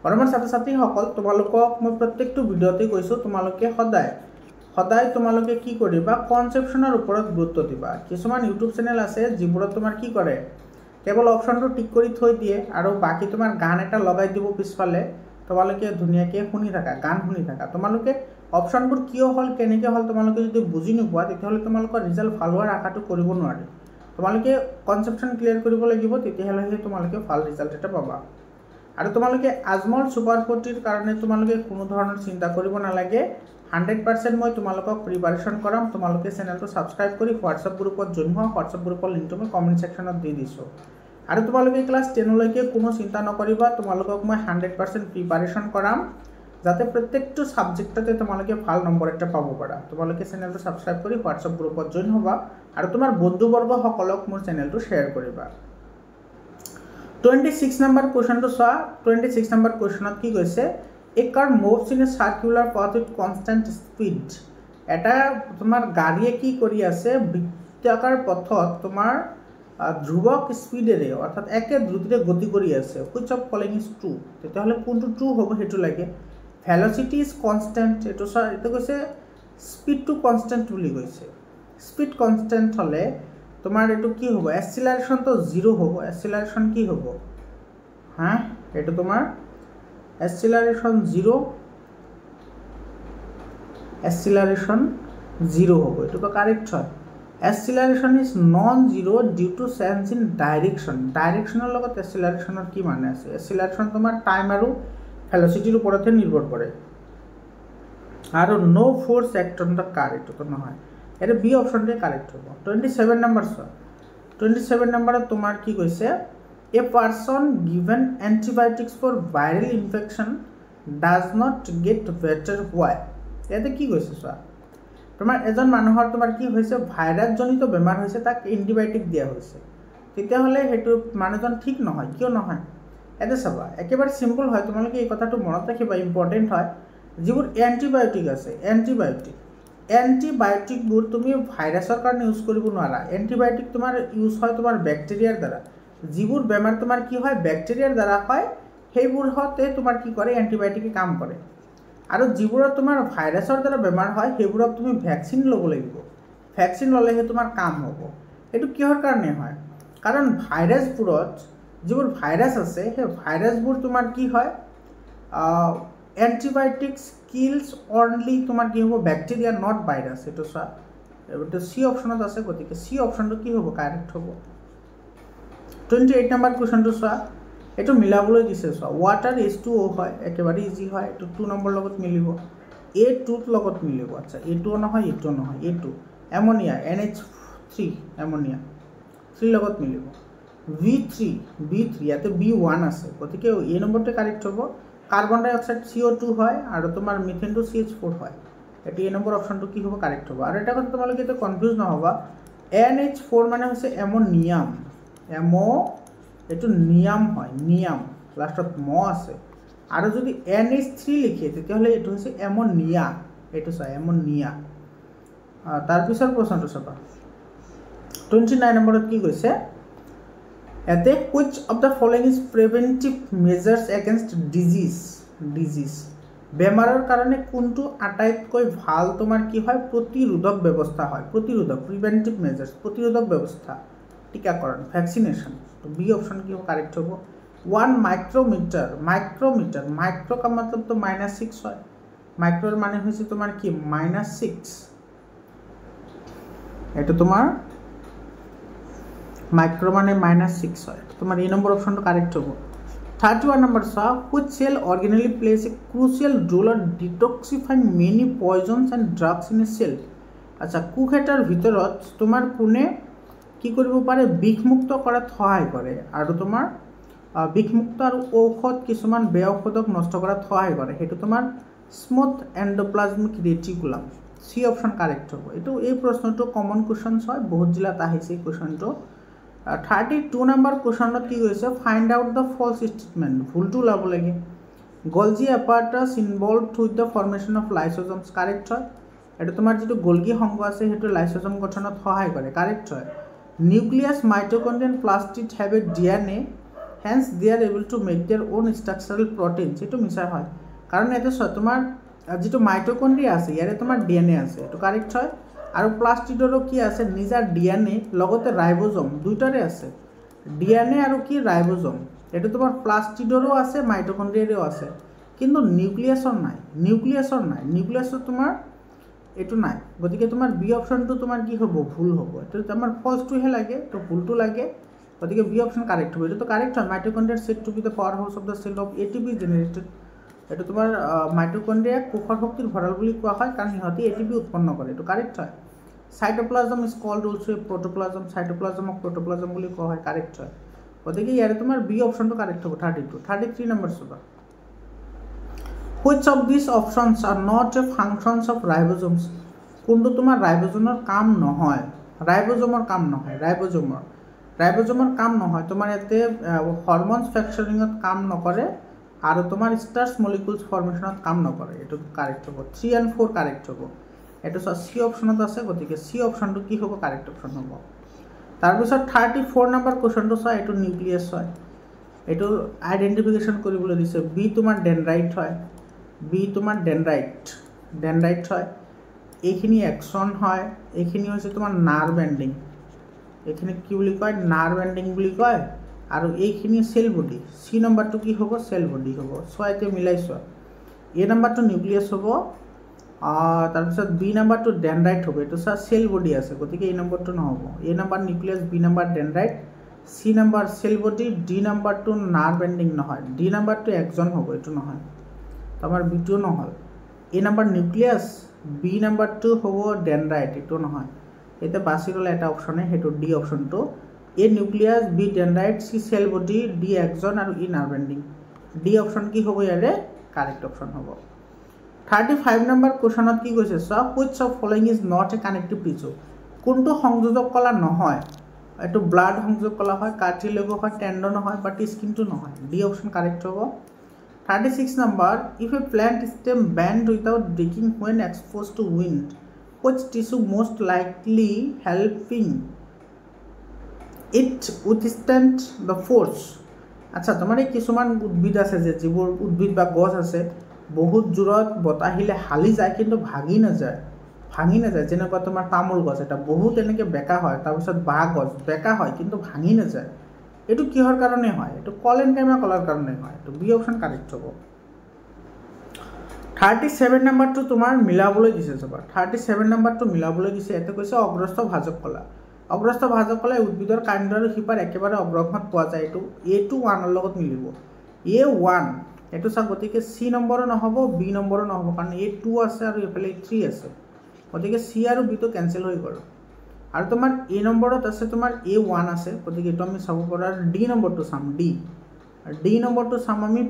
পৰমৰ ছাত্ৰ-ছাত্ৰী সকল তোমালোকক মই প্ৰত্যেকটো ভিডিওতে কৈছো তোমালোকে সদায় তোমালোকে কি কৰিবা কনসেপচনৰ ওপৰত গুৰুত্ব দিবা কিছুমান ইউটিউব চেনেল আছে যিবোৰত তোমাৰ কি কৰে কেৱল অপশনটো টিক কৰি থৈ দিয়ে আৰু বাকি তোমাৰ গান এটা লগাই দিব পিছফালে তোমালোকে ধুনিয়াকে গান শুনি থাকা তোমালোকে অপশনবোৰ কিয় হল কেনেকে হল তোমালোকে যদি বুজি নোপোৱা তেতিয়াহলে তোমালোকৰ ৰিজাল্ট ভাল হোৱাৰ আশাটো কৰিব নোৱাৰি তোমালোকে কনসেপচন ক্লিয়াৰ কৰিব লাগিব তেতিয়াহলে তোমালোকে ভাল ৰিজাল্ট এটা পাবা আৰু তোমালোকে আজমল সুপাৰ 40 কাৰণে তোমালোকে কোনো ধৰণৰ চিন্তা কৰিব নালাগে 100% মই তোমালোকক প্ৰিপাৰেচন কৰাম তোমালোকে চেনেলটো সাবস্ক্ৰাইব কৰি WhatsApp গ্ৰুপত জইন হোৱা WhatsApp গ্ৰুপৰ লিংকটো মই কমেন্ট সেকশনত দি দিছো আৰু তোমালোকে ক্লাস 10 লৈকে কোনো চিন্তা নকৰিবা তোমালোকক মই 100% প্ৰিপাৰেচন কৰাম যাতে প্ৰত্যেকটো সাবজেক্টতে তোমালোকে ভাল নম্বৰ এটা পাব পাৰা তোমালোকে চেনেলটো সাবস্ক্ৰাইব কৰি WhatsApp গ্ৰুপত জইন হ'বা আৰু তোমাৰ বন্ধুবৰ্গ সকলক মোৰ চেনেলটো শেয়াৰ কৰিবা 26 নম্বৰ কোৱেশ্চনটো চোৱা 26 নম্বৰ কোৱেশ্চনত কি কৈছে a car moves in a circular path with constant speed এটা তোমাৰ গাড়ীয়ে কি কৰি আছে বৃত্তাকাৰ পথত তোমাৰ ধ্ৰুৱক স্পীডেৰে অৰ্থাৎ একে দ্ৰুতিৰে গতি কৰি আছে, which of following is true, তেতিয়াহ'লে কোনটো ট্ৰু হ'ব সেইটো লাগে। ভেলচিটি ইজ কনষ্টেণ্ট, এইটো কৈছে স্পীডটো কনষ্টেণ্ট বুলি কৈছে। স্পীড কনষ্টেণ্ট হ'লে তোমাৰ এইটো কি হ'ব, এক্সিলাৰেশ্যনটো 0 হ'ব। এক্সিলাৰেশ্যন কি হ'ব এইটো তোমাৰ এক্সিলাৰেশ্যন 0, এক্সিলাৰেশ্যন 0 হ'ব, এইটোতো কাৰেক্ট হয়। Acceleration is non zero' due to change in direction. ডাইৰেকশ্যনৰ লগত এক্সিলাৰেশ্যনৰ কি মানে আছে? এক্সিলাৰেশ্যন তোমাৰ টাইম আৰু ভেলচিটিৰ ওপৰতহে নিৰ্ভৰ কৰে। আৰু ন' ফ'ৰ্চ এক্ট অন দ্য কাৰ, এইটোতো নহয়। এইটো বি অপশ্যনটোৱে কাৰেক্ট হ'ব। 27 নম্বৰ চোৱা। 27 নম্বৰত তোমাৰ কি কৈছে, a person given antibiotics for viral infection does not get better why. ইয়াতে কি কৈছে চোৱা, তোমাৰ এজন মানুহৰ তোমাৰ কি হৈছে, ভাইৰাছজনিত বেমাৰ হৈছে, তাক এণ্টিবায়'টিক দিয়া হৈছে, তেতিয়াহ'লে সেইটো মানুহজন ঠিক নহয়। কিয় নহয়? ইয়াতে চাবা, একেবাৰে চিম্পল হয়, তোমালোকে এই কথাটো মনত ৰাখিবা, ইম্পৰ্টেণ্ট হয়। যিবোৰ এণ্টিবায়'টিক আছে, এণ্টিবায়'টিকবোৰ তুমি ভাইৰাছৰ কাৰণে ইউজ কৰিব নোৱাৰা। এণ্টিবায়'টিক তোমাৰ ইউজ হয় তোমাৰ বেক্টেৰিয়াৰ দ্বাৰা। যিবোৰ বেমাৰ তোমাৰ কি হয়, বেক্টেৰিয়াৰ দ্বাৰা হয়, সেইবোৰতে তোমাৰ কি কৰে, এণ্টিবায়'টিকে কাম কৰে। আৰু যিবোৰত তোমাৰ ভাইৰাছৰ দ্বাৰা বেমাৰ হয়, সেইবোৰত তুমি ভেকচিন ল'ব লাগিব। ভেকচিন ল'লেহে তোমাৰ কাম হ'ব। এইটো কিহৰ কাৰণে হয়? কাৰণ ভাইৰাছবোৰত যিবোৰ ভাইৰাছ আছে, সেই ভাইৰাছবোৰ তোমাৰ কি হয়, এণ্টিবায়'টিক্স কিলছ অনলি তোমাৰ কি হ'ব, বেক্টেৰিয়া নট ভাইৰাছ। এইটো চোৱা, এইটো চি অপশ্যনত আছে, গতিকে চি অপশ্যনটো কি হ'ব, কাৰেক্ট হ'ব। 28 নম্বৰ কুৱেশ্যনটো চোৱা, এইটো মিলাবলৈ দিছে চোৱা। ৱাটাৰ H2O হয়, একেবাৰে ইজি হয়, এইটো 2 নম্বৰ লগত মিলিব, A2 লগত মিলিব। আচ্ছা, A2 নহয়, A2 নহয়, A2 এমনিয়া NH3 এমনিয়া 3 লগত মিলিব। B3 ইয়াতে B1 আছে, গতিকে এই নম্বৰটোৱে কাৰেক্ট হ'ব। কাৰ্বন ডাই অক্সাইড CO2 হয়, আৰু তোমাৰ মিথেনটো CH4 হয়। এইটো এই নম্বৰ অপশ্যনটো কি হ'ব, কাৰেক্ট হ'ব। আৰু এটা কথা তোমালোকে এতিয়া কনফিউজ নহ'বা, NH4 মানে হৈছে এমনিয়াম। এইটো নিয়াম হয়, নিয়াম, লাষ্টত আছে। আৰু যদি NH3 লিখে, তেতিয়াহ'লে এইটো হৈছে এমনিয়া। এইটো চোৱা, এমনিয়া। তাৰপিছৰ প্ৰশ্নটো চাবা, 29 নম্বৰত কি কৈছে, ইয়াতে which of the following is preventive measures against disease. বেমাৰৰ কাৰণে কোনটো আটাইতকৈ ভাল তোমাৰ কি হয়, প্ৰতিৰোধক ব্যৱস্থা হয়। প্ৰিভেণ্টিভ মেজাৰ্ছ, প্ৰতিৰোধক ব্যৱস্থা, টিকাকৰণ, ভেকচিনেশ্যন। বি অপশ্যন কি হ'ব, কাৰেক্ট হ'ব। 1 মাইক্ৰ'মিটাৰ, মাইক্ৰ' का मतलब तो -6 হয়। মাইক্ৰৰ মানে হৈছে তোমাৰ কি, -6। এইটো তোমাৰ মাইক্ৰ মানে -6 হয়, তোমাৰ এই নম্বৰ অপশ্যনটো কাৰেক্ট হ'ব। 31 নম্বৰ চোৱা, which cell organelle plays a crucial role on detoxifying many poisons and drugs in a cell. আচ্ছা, কোষ এটাৰ ভিতৰত তোমাৰ কোনে কি কৰিব পাৰে, বিষমুক্ত কৰাত সহায় কৰে, আৰু তোমাৰ বিষমুক্ত আৰু ঔষধ, কিছুমান বেয়া ঔষধক নষ্ট কৰাত সহায় কৰে। সেইটো তোমাৰ smooth এণ্ডোপ্লাজমিক reticulum. C option correct হ'ব। এই প্ৰশ্নটো কমন কুৱেশ্যনছ হয়, বহুত জিলাত আহিছে এই কুৱেশ্যনটো। 32 নম্বৰ কুৱেশ্যনত কি কৈছে, find out the false statement, ভুলটো ওলাব লাগে। Golgi apparatus involved with the formation of lysosomes, correct হয়। এইটো তোমাৰ যিটো গলগি সংঘ আছে, সেইটো লাইচোজম গঠনত সহায় কৰে, কাৰেক্ট হয়। Nucleus, mitochondria, plastid have a DNA, hence they are able to make their own structural proteins. এইটো মিছা হয়, কাৰণ ইয়াতে চোৱা, তোমাৰ যিটো মাইটকণ্ড্ৰিয়া আছে, ইয়াৰে তোমাৰ DNA আছে, এইটো কাৰেক্ট হয়। আৰু প্লাষ্টিডৰো কি আছে, নিজা DNA, লগতে ৰাইবোজম, দুইটাৰে আছে। DNA আৰু কি, ৰাইবোজম। এইটো তোমাৰ প্লাষ্টিডৰো আছে, মাইটকণ্ড্ৰিয়াৰো আছে, কিন্তু নিউক্লিয়াছৰ নাই। নিউক্লিয়াছৰ তোমাৰ এইটো নাই, গতিকে তোমাৰ বি অপশ্যনটো তোমাৰ কি হ'ব, ভুল হ'ব। এইটো আমাৰ ফল্ছটোহে লাগে, তো ভুলটো লাগে, গতিকে বি অপশ্যন কাৰেক্ট হ'ব। এইটোতো কাৰেক্ট হয়। Mitochondria said to be the power house of the cell of ATP generated. এইটো তোমাৰ মাইটকণ্ড্ৰিয়াক কোষৰ শক্তিৰ ভঁৰাল বুলি কোৱা হয়, কাৰণ সিহঁতে ATP উৎপন্ন কৰে, এইটো কাৰেক্ট হয়। সাইটোপ্লাজম ইজ কল্ড অলছো এ প্ৰটোপ্লাজম, সাইটোপ্লাজমক প্ৰটোপ্লাজম বুলি কোৱা হয়, কাৰেক্ট হয়। গতিকে ইয়াৰে তোমাৰ বি অপশ্যনটো কাৰেক্ট হ'ব। 32 33 নম্বৰ চাবা, which of this options are not a functions of ribosomes. কোনটো তোমাৰ ৰাইবোজমৰ কাম নহয়, ৰাইবোজমৰ কাম নহয়। তোমাৰ ইয়াতে হৰম'নছ ফেক্সাৰিঙত কাম নকৰে, আৰু তোমাৰ ষ্টাৰ্চ মলিকুলছ ফৰ্মেশ্যনত কাম নকৰে। এইটো কাৰেক্ট হ'ব। 3 and 4 কাৰেক্ট হ'ব। এইটো চি অপশ্যনত আছে, গতিকে চি অপশ্যনটো কি হ'ব, কাৰেক্ট অপশ্যন হ'ব। তাৰপিছত 34 নম্বৰ কুৱেশ্যনটো চোৱা, এইটো নিউক্লিয়াছ হয়, এইটো আইডেণ্টিফিকেশ্যন কৰিবলৈ দিছে। বি তোমাৰ ডেনড্ৰাইট হয়, বি তোমাৰ ডেনড্ৰাইট হয়, এইখিনি এক্সন হয়, এইখিনি হৈছে তোমাৰ নাৰ্ভ এণ্ডিং, এইখিনি কি বুলি কয় নাৰ্ভ এণ্ডিং বুলি কয়, আৰু এইখিনি চেল বডি। চি নম্বৰটো কি হ'ব চেল বডি হ'ব। চোৱা এতিয়া মিলাই চোৱা, এ নম্বৰটো নিউক্লিয়াছ হ'ব, তাৰপিছত বি নম্বৰটো ডেনড্ৰাইট হ'ব, এইটো চোৱা চেল বডি আছে, গতিকে এই নম্বৰটো নহ'ব। A number nucleus, B number dendrite, C number cell body, D নম্বৰটো নাৰ্ভ এণ্ডিং নহয়, ডি নম্বৰটো এক্সন হ'ব, এইটো নহয়, তো আমাৰ বিটো নহ'ল। এ নম্বৰ নিউক্লিয়াছ, বি নম্বৰটো হ'ব ডেনড্ৰাইট, এইটো নহয়। এতিয়া বাছি গ'লে এটা অপশ্যনে, সেইটো ডি অপশ্যনটো। A nucleus, B dendrite, C cell body, D axon আৰু E nerve ending. D option কি হ'ব ইয়াৰে কাৰেক্ট অপশ্যন হ'ব। 35 নম্বৰ কুৱেশ্যনত কি কৈছে চোৱা, which of following is not a connective tissue. কোনটো সংযোজক কলা নহয়, এইটো ব্লাড সংযোগ কলা হয়, কাৰ্টিলেজ হয়, টেণ্ডন হয়, বাট স্কিনটো নহয়। ডি অপশ্যন কাৰেক্ট হ'ব। 36 number, if a plant stem bend without breaking when exposed to wind, which tissue most likely helping it withstand the force? আচ্ছা, তোমাৰ এই কিছুমান উদ্ভিদ আছে যে, যিবোৰ উদ্ভিদ বা গছ আছে বহুত জোৰত বতাহ আহিলে হালি যায় কিন্তু ভাঙি নাযায়, যেনেকুৱা তোমাৰ তামোল গছ এটা বহুত এনেকৈ বেকা হয়, তাৰপিছত বাঁহ গছ বেকা হয় কিন্তু ভাঙি নাযায়, এইটো কিহৰ কাৰণে হয়? এইটো কলেনকাইমা কলাৰ কাৰণে হয়, এইটো বি অপশ্যন কাৰেক্ট হ'ব। 37 নম্বৰটো তোমাৰ মিলাবলৈ দিছে চাবা, 37 নম্বৰটো মিলাবলৈ দিছে, ইয়াতে কৈছে অগ্ৰস্থ ভাজক কলা। অগ্ৰস্থ ভাজক কলা উদ্ভিদৰ কাণ্ড আৰু শিপাৰ একেবাৰে অগ্ৰভাগত পোৱা যায়, এইটো A2 1ৰ লগত মিলিব, A1 এইটো চাওক, গতিকে চি নম্বৰো নহ'ব, বি নম্বৰো নহ'ব, কাৰণ A2 আছে আৰু এইফালে 3 আছে, গতিকে চি আৰু বিটো কেঞ্চেল হৈ গ'ল। আৰু তোমাৰ এ নম্বৰত আছে তোমাৰ A1 আছে, গতিকে এইটো আমি চাব পাৰোঁ। আৰু ডি নম্বৰটো চাম, ডি নম্বৰটো চাম আমি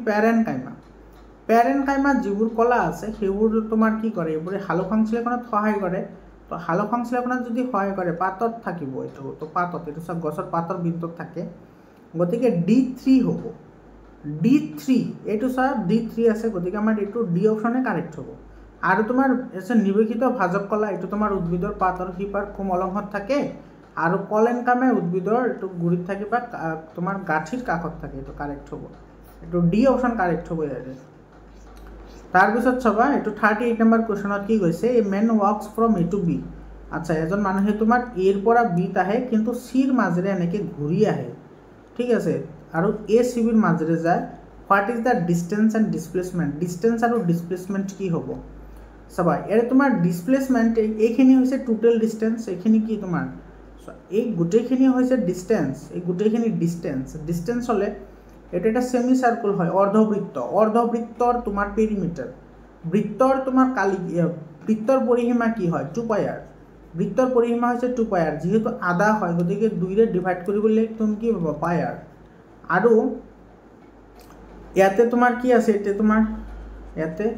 পেৰেনকাইমা যিবোৰ কলা আছে সেইবোৰ তোমাৰ কি কৰে, এইবোৰে সালোক সংশ্লেষণত সহায় কৰে। তো সালোক সংশ্লেষণত যদি সহায় কৰে পাতত থাকিব, এইটো তো পাতত, এইটো চব গছৰ পাতৰ বৃত্তত থাকে, গতিকে D3 হ'ব, D3 এইটো চোৱা D3 আছে, গতিকে আমাৰ এইটো ডি অপশ্যনে কাৰেক্ট হ'ব। আৰু তোমাৰ নিৱেশিত ভাজক কলা, এইটো তোমাৰ উদ্ভিদৰ পাত আৰু শিপাৰ কোমল অংশত থাকে, আৰু কলেনকামে উদ্ভিদৰ এইটো গুৰিত থাকে বা তোমাৰ গাঁঠিৰ কাষত থাকে, এইটো কাৰেক্ট হ'ব, এইটো ডি অপশ্যন কাৰেক্ট হ'ব ইয়াৰে। তাৰপিছত চাবা, এইটো 38 নম্বৰ কুৱেশ্যনত কি কৈছে, A man walks from A to B. আচ্ছা, এজন মানুহে তোমাৰ এৰ পৰা বিত আহে কিন্তু চিৰ মাজেৰে এনেকৈ ঘূৰি আহে, ঠিক আছে, আৰু এ চি বিৰ মাজেৰে যায়। What is the distance and displacement? Distance আৰু ডিছপ্লেচমেণ্ট কি হ'ব চাবা, ইয়াৰে তোমাৰ ডিছপ্লেচমেণ্ট, এইখিনি হৈছে টোটেল ডিষ্টেঞ্চ, এইখিনি কি তোমাৰ এই গোটেইখিনি হৈছে ডিষ্টেঞ্চ, এই গোটেইখিনি ডিষ্টেঞ্চ হ'লে এইটো এটা ছেমি চাৰ্কুল হয়, অৰ্ধবৃত্তৰ তোমাৰ পেৰিমিটাৰ, বৃত্তৰ তোমাৰ বৃত্তৰ পৰিসীমা কি হয় 2πr, বৃত্তৰ পৰিসীমা হৈছে 2πr, যিহেতু আধা হয় গতিকে 2ৰে ডিভাইড কৰিবলৈ তুমি কি পাবা πr। আৰু ইয়াতে তোমাৰ কি আছে, এতিয়া তোমাৰ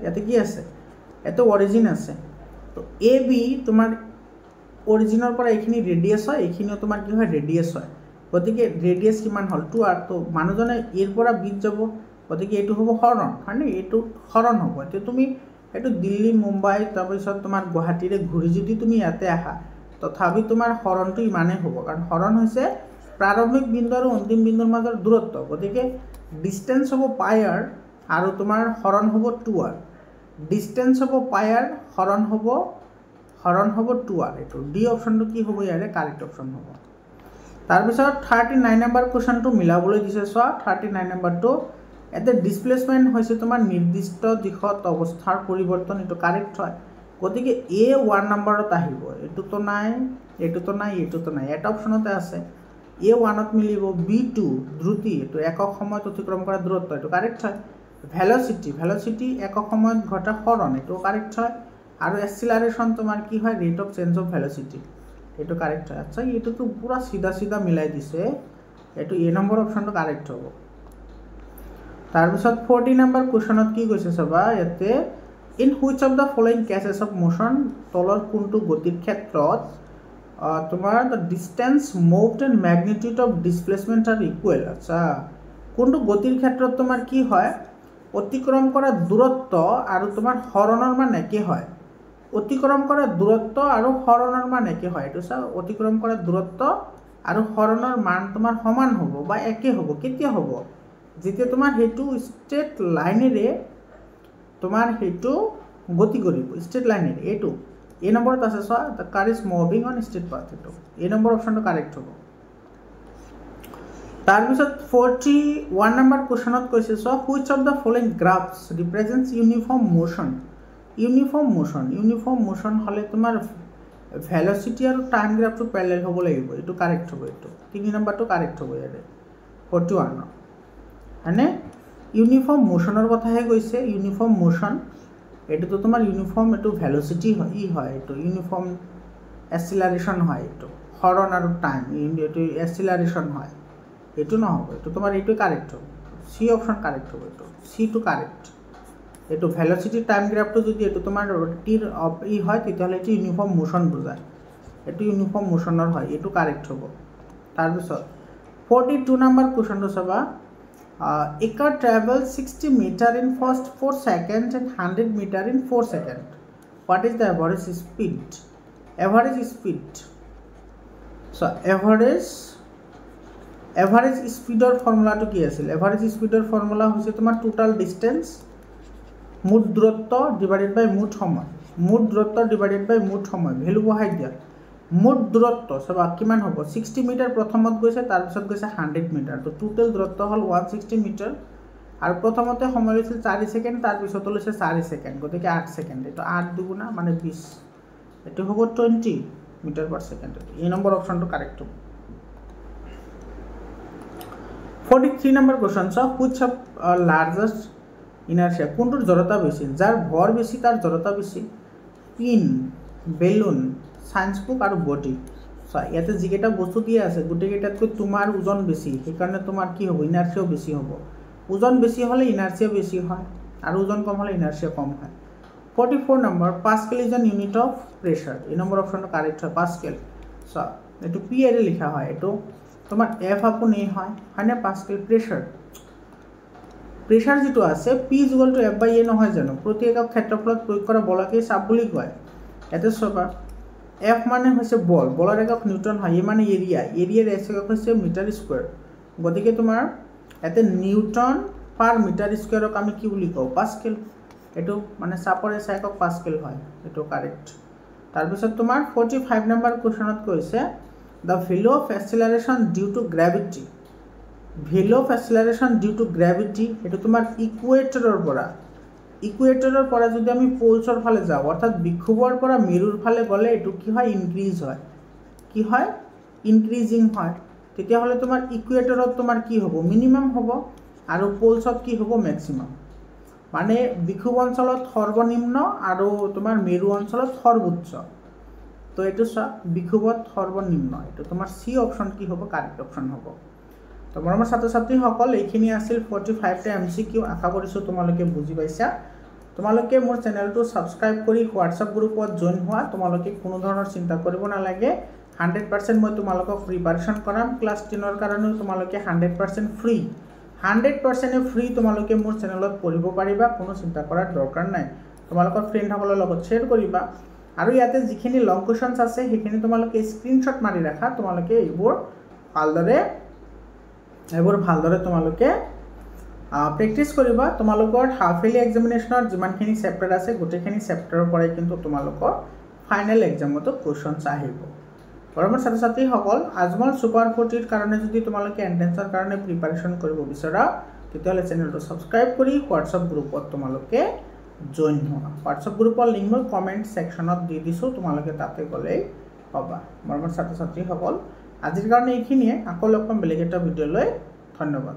ইয়াতে কি আছে, ইয়াতে অৰিজিন আছে, তো এ বি তোমাৰ অৰিজিনৰ পৰা এইখিনি ৰেডিয়াছ হয়, এইখিনিও তোমাৰ কি হয় ৰেডিয়াছ হয়, গতিকে ৰেডিয়াছ কিমান হ'ল 2r। তো মানুহজনে এৰ পৰা বিত যাব, গতিকে এইটো হ'ব হৰণ, হয়নে, এইটো হৰণ হ'ব। এতিয়া তুমি এইটো দিল্লী মুম্বাই তাৰপিছত তোমাৰ গুৱাহাটীৰে ঘূৰি যদি তুমি ইয়াতে আহা, তথাপি তোমাৰ হৰণটো ইমানেই হ'ব, কাৰণ হৰণ হৈছে প্ৰাৰম্ভিক বিন্দু আৰু অন্তিম বিন্দুৰ মাজৰ দূৰত্ব, গতিকে ডিষ্টেঞ্চ হ'ব πr আৰু তোমাৰ হৰণ হ'ব 2r, ডিষ্টেঞ্চ হ'ব πr, হৰণ হ'ব 2r, এইটো ডি অপশ্যনটো কি হ'ব ইয়াৰে কাৰেক্ট অপশ্যন হ'ব। তাৰপিছত 39 নম্বৰ কুৱেশ্যনটো মিলাবলৈ দিছে চোৱা, 39 নম্বৰটো ইয়াতে ডিছপ্লেচমেণ্ট হৈছে তোমাৰ নিৰ্দিষ্ট দিশত অৱস্থাৰ পৰিৱৰ্তন, এইটো কাৰেক্ট হয়, গতিকে A1 নম্বৰত আহিব, এইটোতো নাই, এটা অপশ্যনতে আছে, A1ত মিলিব। B2 দ্ৰুতি, এইটো একক সময়ত অতিক্ৰম কৰা দূৰত্ব, এইটো কাৰেক্ট হয়। ভেলচিটি একক সময়ত ঘটা হৰণ, এইটো কাৰেক্ট হয়। আৰু এক্সিলাৰেশ্যন তোমাৰ কি হয় rate of change of velocity, এইটো কাৰেক্ট হয়। আচ্ছা, এইটোতো পুৰা চিধা মিলাই দিছে, এইটো এ নম্বৰ অপশ্যনটো কাৰেক্ট হ'ব। তাৰপিছত 40 নম্বৰ কুৱেশ্যনত কি কৈছে চাবা, ইয়াতে in which of the following cases of motion, তলৰ কোনটো গতিৰ ক্ষেত্ৰত তোমাৰ the distance moved and magnitude of displacement R equal. আচ্ছা, কোনটো গতিৰ ক্ষেত্ৰত তোমাৰ কি হয়, অতিক্ৰম কৰা দূৰত্ব আৰু তোমাৰ হৰণৰ মান একে হয়, অতিক্ৰম কৰা দূৰত্ব আৰু হৰণৰ মান একে হয়, এইটো চা অতিক্ৰম কৰা দূৰত্ব আৰু হৰণৰ মান তোমাৰ সমান হ'ব বা একে হ'ব কেতিয়া হ'ব যেতিয়া তোমাৰ হেতু ষ্ট্ৰেট লাইনেৰে তোমাৰ হেতু গতি কৰিব ষ্ট্ৰেট লাইনেৰে এটো এই নম্বৰত আছে so the car is moving on straight path এটো এই নম্বৰ অপশনটো কাৰেক্ট হ'ব তাৰ পিছত 41 নম্বৰ কোৱেশ্চনত কৈছে so which of the following graphs represents uniform motion হলে তোমাৰ ভেলোসিটি আৰু টাইম গ্ৰাফটো প্যাৰেলাল হ'ব লাগিব এটো কাৰেক্ট হ'ব এটো 3 নম্বৰটো কাৰেক্ট হ'ব ইয়াৰে 41 হয়নে ইউনিফৰ্ম মোশনৰ কথাহে কৈছে ইউনিফৰ্ম মোশন এটো তো তোমাৰ ইউনিফৰ্ম এটো ভেলোসিটি হয় এটো ইউনিফৰ্ম এক্সিলাৰেশন হয় এটো হৰণ আৰু টাইম এটো এক্সিলাৰেশন হয় এটো নহব এটো তোমাৰ এটো কারেক্ট হবে সি অপশন কারেক্ট হবে এটো সি টু কারেক্ট এটো ভেলোসিটি টাইম গ্রাফটো যদি এটো তোমার টির ই হয় তেতিয়াহলে এটো ইউনিফর্ম মোশন বোঝায় এটো ইউনিফর্ম মোশনৰ হয় এটো কাৰেক্ট হ'ব তাৰ পিছত 42 নম্বৰ কোৱেশ্চনটো চাবা a car travels 60 meter in first 4 seconds and 100 meter in 4 seconds what is the average speed so average speeder formula to কি আছিল average speeder formula হৈছে তোমাৰ total distance মুঠ দূৰত্ব ডিভাইডেড বাই মুঠ সময় ভ্যালু বহাই দিয়া মুঠ দূৰত্ব সবা কিমান হ'ব 60 মিটাৰ প্ৰথমত গৈছে তাৰ পিছত গৈছে 100 মিটাৰ তো টোটাল দূৰত্ব হল 160 মিটাৰ আৰু প্ৰথমতে সময় লৈছিল 4 সেকেন্ড তাৰ পিছত লৈছে 4 সেকেন্ড গতিকে 8 সেকেন্ড এটো 8 দুগুণা মানে 20 এটো হ'ব 20 মিটাৰ পাৰ সেকেন্ড এই নম্বৰ অপশনটো কাৰেক্ট হ'ব 43 number question so which of largest inertia কোনটোৰ জড়তা বেছি যাৰ ভৰ বেছি তাৰ জড়তা বেছি পিন বেলুন সায়েন্স বুক আৰু বডি সো ইয়াতে যিকেটা বস্তু দিয়া আছে গুটেকেটাতকৈ তোমাৰ ওজন বেছি সেইকাৰণে তোমাৰ কি হ'ব ইনাৰ্শিয়া বেছি হ'ব ওজন বেছি হলে ইনাৰ্শিয়া বেছি হয় আৰু ওজন কম হলে ইনাৰ্শিয়া কম হয় 44 number pascal is an unit of pressure এই নম্বৰ অপশনটো কারেক্ট হয় পাস্কেল সো এটো পি এর লিখা হয় এটো তোমার এফ আপন এ হয় হয়নে পাস্কেল প্রেসার যেটো আছে পি = এফ বাই এ নহয় জানো প্ৰতি একক ক্ষেত্ৰফলত প্ৰয়োগ কৰা বলকে চাপ বুলি কয় এতে সবা এফ মানে হৈছে বলৰ একক নিউটন হয় মানে এৰিয়াৰ এস একক হৈছে মিটাৰ স্কয়াৰ গতিকে তোমাৰ এতে নিউটন পাৰ মিটাৰ স্কয়াৰক আমি কি বুলি কও পাস্কেল এটো মানে চাপৰ এস একক পাস্কেল হয় এটো কাৰেক্ট তাৰ পিছত তোমাৰ 45 নম্বৰ কোৱেশ্চনত কৈছে the value of acceleration due to gravity এটো তোমাৰ ইকুৱেটৰৰ পৰা যদি আমি পোলছৰ ফালে যাও অৰ্থাৎ বিক্ষোভৰ পৰা মেৰুৰ ফালে গলে এটো কি হয় ইনক্ৰিজ হয় কি হয় ইনক্ৰিজিং হয় তেতিয়া হলে তোমাৰ ইকুৱেটৰত তোমাৰ কি হ'ব মিনিমাম হ'ব আৰু পোলছত কি হ'ব ম্যাক্সিমাম মানে বিক্ষোভ অঞ্চলত সৰ্বনিম্ন আৰু তোমাৰ মেৰু অঞ্চলত সৰ্বোচ্চ তো এটো বিক্ষোভত সৰ্বনিম্ন এটো তোমাৰ সি অপশন কি হবে কাৰেক্ট অপশন হবে তো মৰমৰ ছাত্ৰ ছাত্ৰী সকল এইখিনি আছিল 45 টা এমসিকিউ আশা কৰিছো তোমালোকে বুজি পাইছা তোমালোকে মোৰ চেনেলটো সাবস্ক্ৰাইব কৰি হোৱাটসঅ্যাপ গ্ৰুপত জয়েন হোৱা তোমালোকে কোনো ধৰণৰ চিন্তা কৰিব নালাগে 100% মই তোমালোকক প্ৰিপাৰেচন কৰাম ক্লাস 10 ৰ কাৰণে তোমালোকে 100% ফ্ৰী 100% ফ্ৰী তোমালোকে মোৰ চেনেলত পঢ়িব পাৰিবা কোনো চিন্তা কৰাৰ দৰকাৰ নাই তোমালোকৰ ফ্ৰেণ্ডসকলৰ লগত শেয়াৰ কৰিবা আৰু ইয়াতে যিখিনি লং কোৱেশ্চনস আছে সেইখিনি তোমালোকে স্ক্ৰিনশ্বট মাৰি ৰাখা তোমালোকে এইবোৰ ভালদৰে তোমালোকে প্ৰেক্টিস কৰিবা তোমালোকৰ হাফ ইয়াৰলি এক্সামিনেশনৰ যিমানখিনি চেপ্টাৰ আছে গোটেইখিনি চেপ্টাৰৰ পৰাই কিন্তু তোমালোকৰ ফাইনাল এক্সামতো কোৱেশ্চনস আহিব মৰমৰ ছাত্ৰ ছাত্ৰী সকল আজমল সুপাৰ 40 ৰ কাৰণে যদি তোমালোকে এন্ট্ৰেন্সৰ কাৰণে প্ৰিপাৰেচন কৰিব বিচাৰা তেতিয়াহলে চেনেলটো সাবস্ক্ৰাইব কৰি হোৱাটসঅ্যাপ গ্ৰুপত তোমালোকে জয়েন হোৱা হোৱাটসঅ্যাপ গ্ৰুপৰ লিংক মই কমেন্ট সেকশনত দি দিছো তোমালোকে তাতে গলে পাবা মৰমৰ ছাত্ৰ ছাত্ৰী সকল আজিৰ কাৰণে এইখিনিয়ে আকৌ লগ পাম বেলেগ এটা ভিডিঅ লৈ ধন্যবাদ